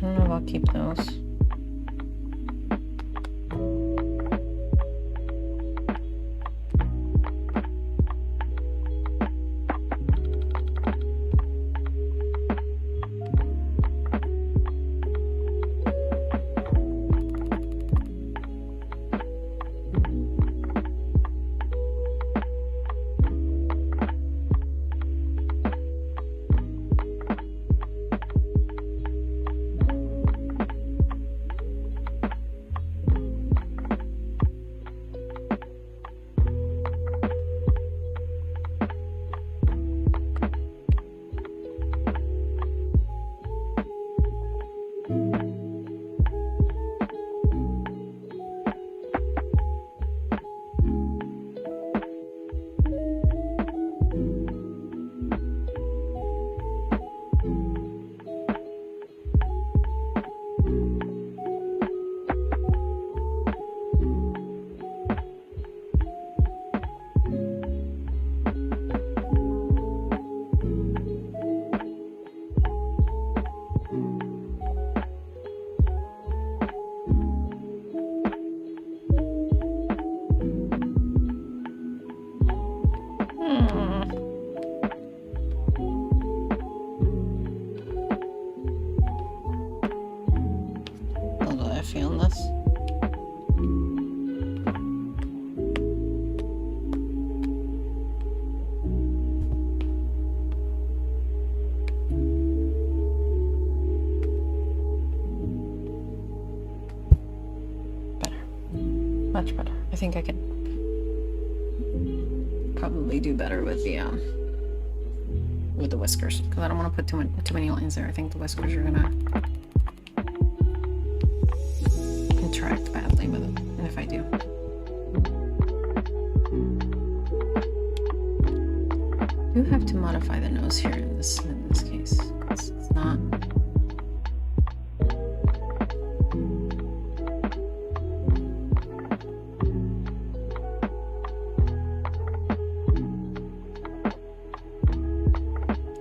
don't know if I'll keep those. feeling this. Better. Much better. I think I can probably do better with the whiskers, because I don't want to put too many lines there. I think the whiskers are gonna interact badly with it, and if I do. I do have to modify the nose here in this case. It's not.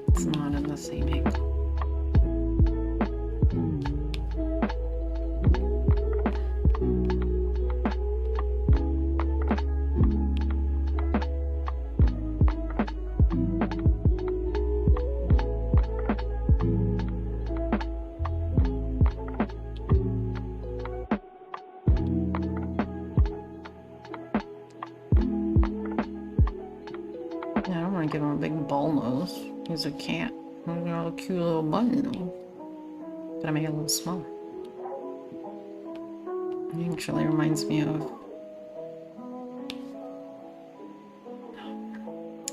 It's not in the same angle. I don't want to give him a big bull nose. He's a cat. He's got a cute little button nose. Gotta make it a little smaller. It actually reminds me of... I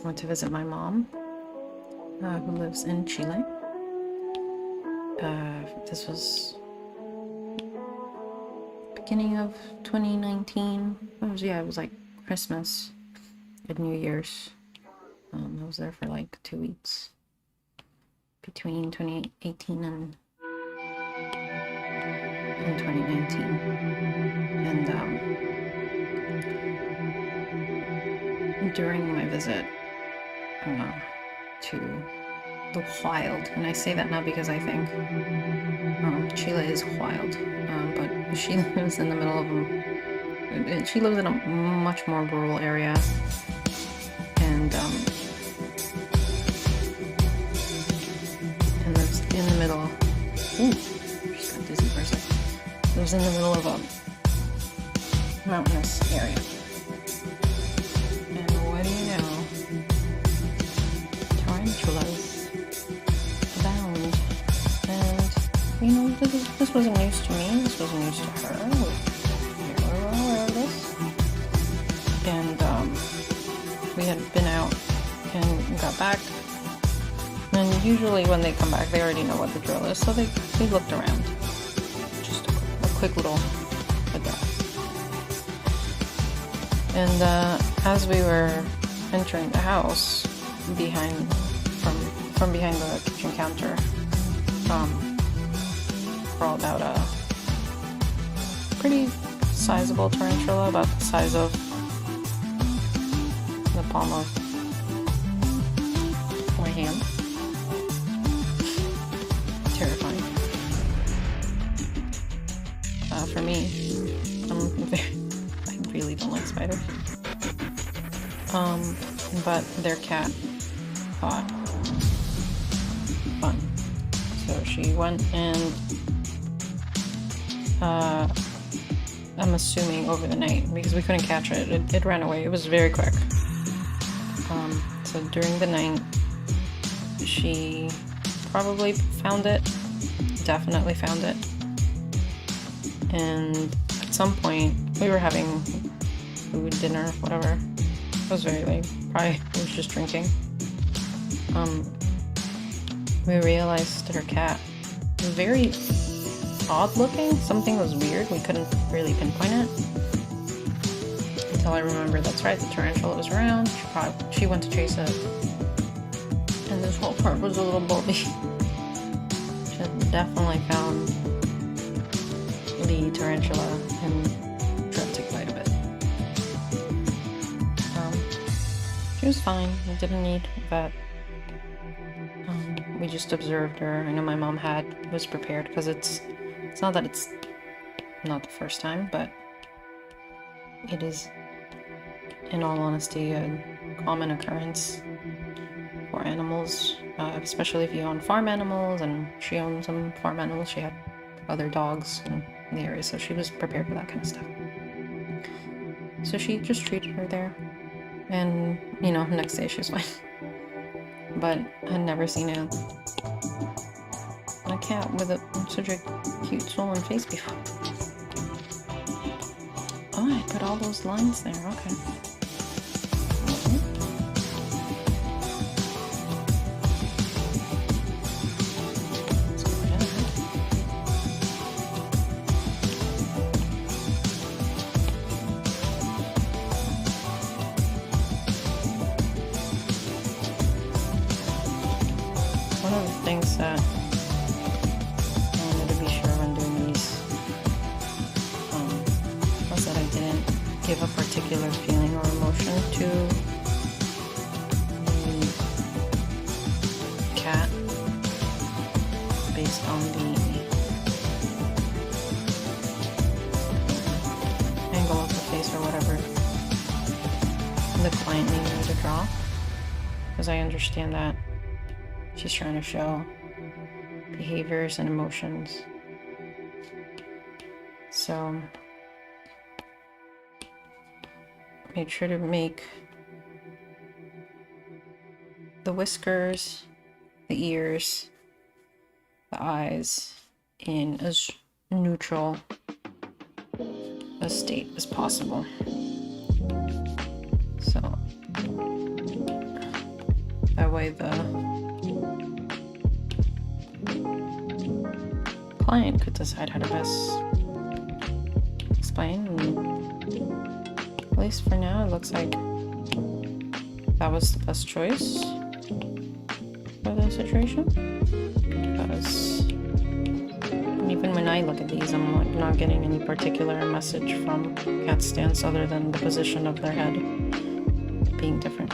went to visit my mom, who lives in Chile. This was beginning of 2019. It was like Christmas and New Year's. I was there for like 2 weeks between 2018 and 2019. And during my visit to the wild, and I say that not because I think Chile is wild, but she lives in the middle of she lives in a much more rural area, and lives in the middle. Ooh, just got dizzy for a second. Lives in the middle of a mountainous area. And what do you know? Tarantulas abound. And, this wasn't news to me. This wasn't news to her. We were aware of this. And, we had been out and got back. And usually when they come back, they already know what the drill is. So they looked around. Just a quick little address. And as we were entering the house, from behind the kitchen counter, crawled out a pretty sizable tarantula, about the size of the palm of my hand. Terrifying. For me, I really don't like spiders. But their cat thought fun. So she went and, I'm assuming over the night, because we couldn't catch it. It ran away. It was very quick. So during the night, she probably found it. Definitely found it. And at some point, we were having food, dinner, whatever. It was very late. Probably was just drinking. We realized her cat was very odd looking. Something was weird. We couldn't really pinpoint it until I remembered, that's right, the tarantula was around. She went to chase it. And this whole part was a little bulby. She had definitely found the tarantula and tried to bite a bit. She was fine. We didn't need a vet. We just observed her. I know my mom was prepared, because it's not that it's not the first time, but it is, in all honesty, a common occurrence for animals, especially if you own farm animals, and she owned some farm animals. She had other dogs and the area, so she was prepared for that kind of stuff. So she just treated her there, and you know, next day she was fine. But I had never seen a cat with such a cute swollen face before. Oh, I put all those lines there. Okay. One of the things that I wanted to be sure when doing these was that I didn't give a particular feeling or emotion to the cat based on the angle of the face or whatever the client needed me to draw, because I understand that she's trying to show behaviors and emotions. So made sure to make the whiskers, the ears, the eyes in as neutral a state as possible. So that way the client could decide how to best explain. And at least for now, it looks like that was the best choice for the situation. Because even when I look at these, I'm like not getting any particular message from cat stance other than the position of their head being different.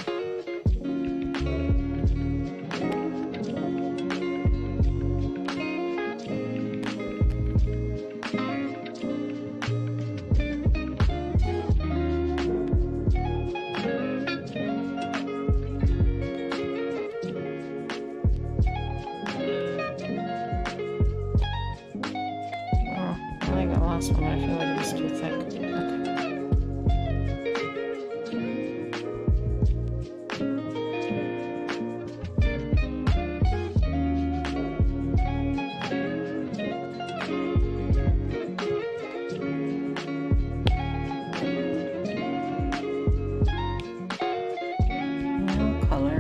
Last one, but I feel like it's too thick. No color.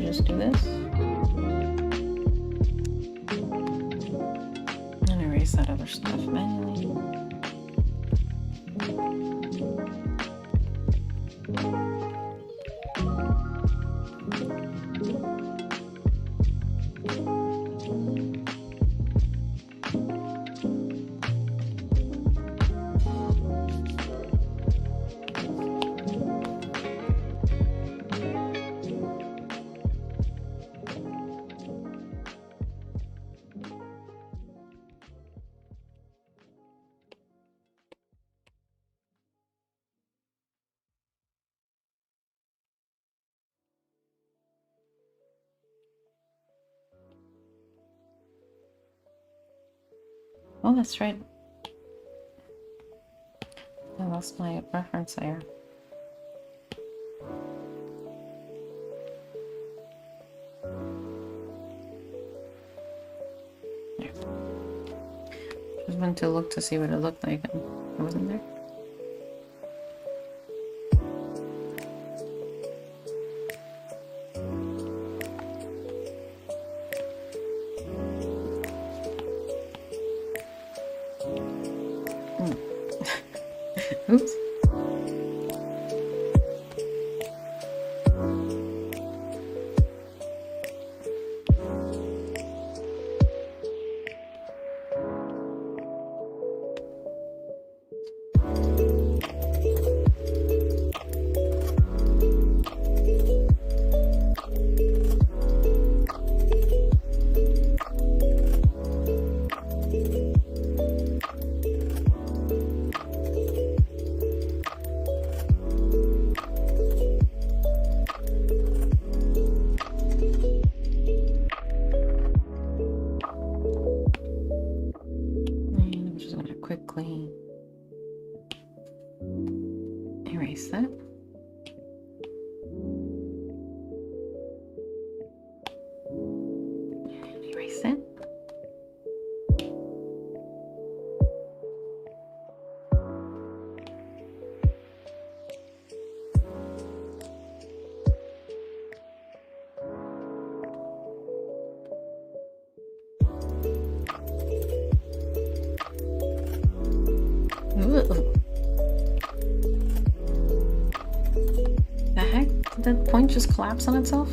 Just do this and erase that other stuff manually. Oh, that's right. I lost my reference there. There. Just went to look to see what it looked like, and it wasn't there. Oops. it. Erase it. Ooh. The heck? Did that point just collapse on itself?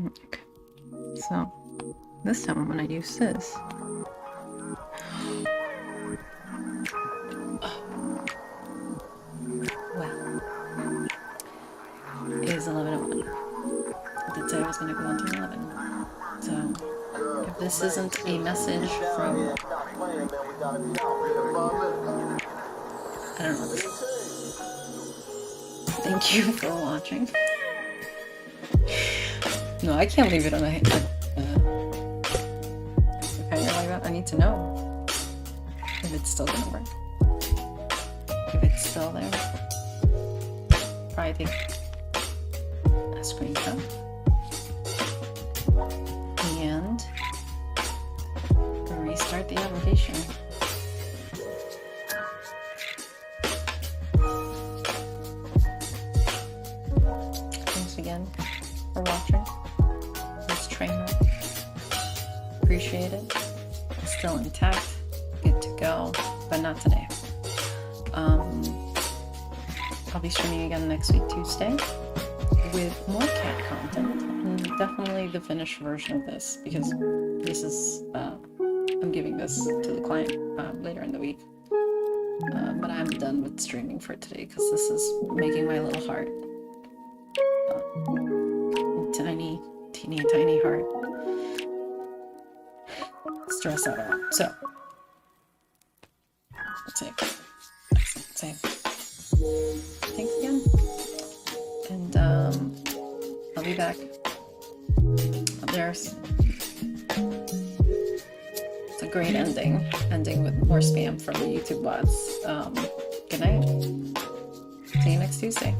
Okay. So this time I'm gonna use this. Well, it is 11:01. I did say I was gonna go until 11. So if this isn't a message from, I don't know. Thank you for watching. No, I can't leave it on a okay like that. I need to know if it's still gonna work. If it's still there, probably take a screenshot and restart the application. Thanks again for watching this train wreck. Appreciate it. It's still intact, good to go, but not today. I'll be streaming again next week, Tuesday, with more cat content, and definitely the finished version of this, because this is, I'm giving this to the client later in the week. But I'm done with streaming for today, because this is making my little heart tiny, teeny tiny heart stress out a lot. So let's see. Save. Thanks again. And I'll be back. There's it's a great ending with more spam from the YouTube bots. Good night. See you next Tuesday.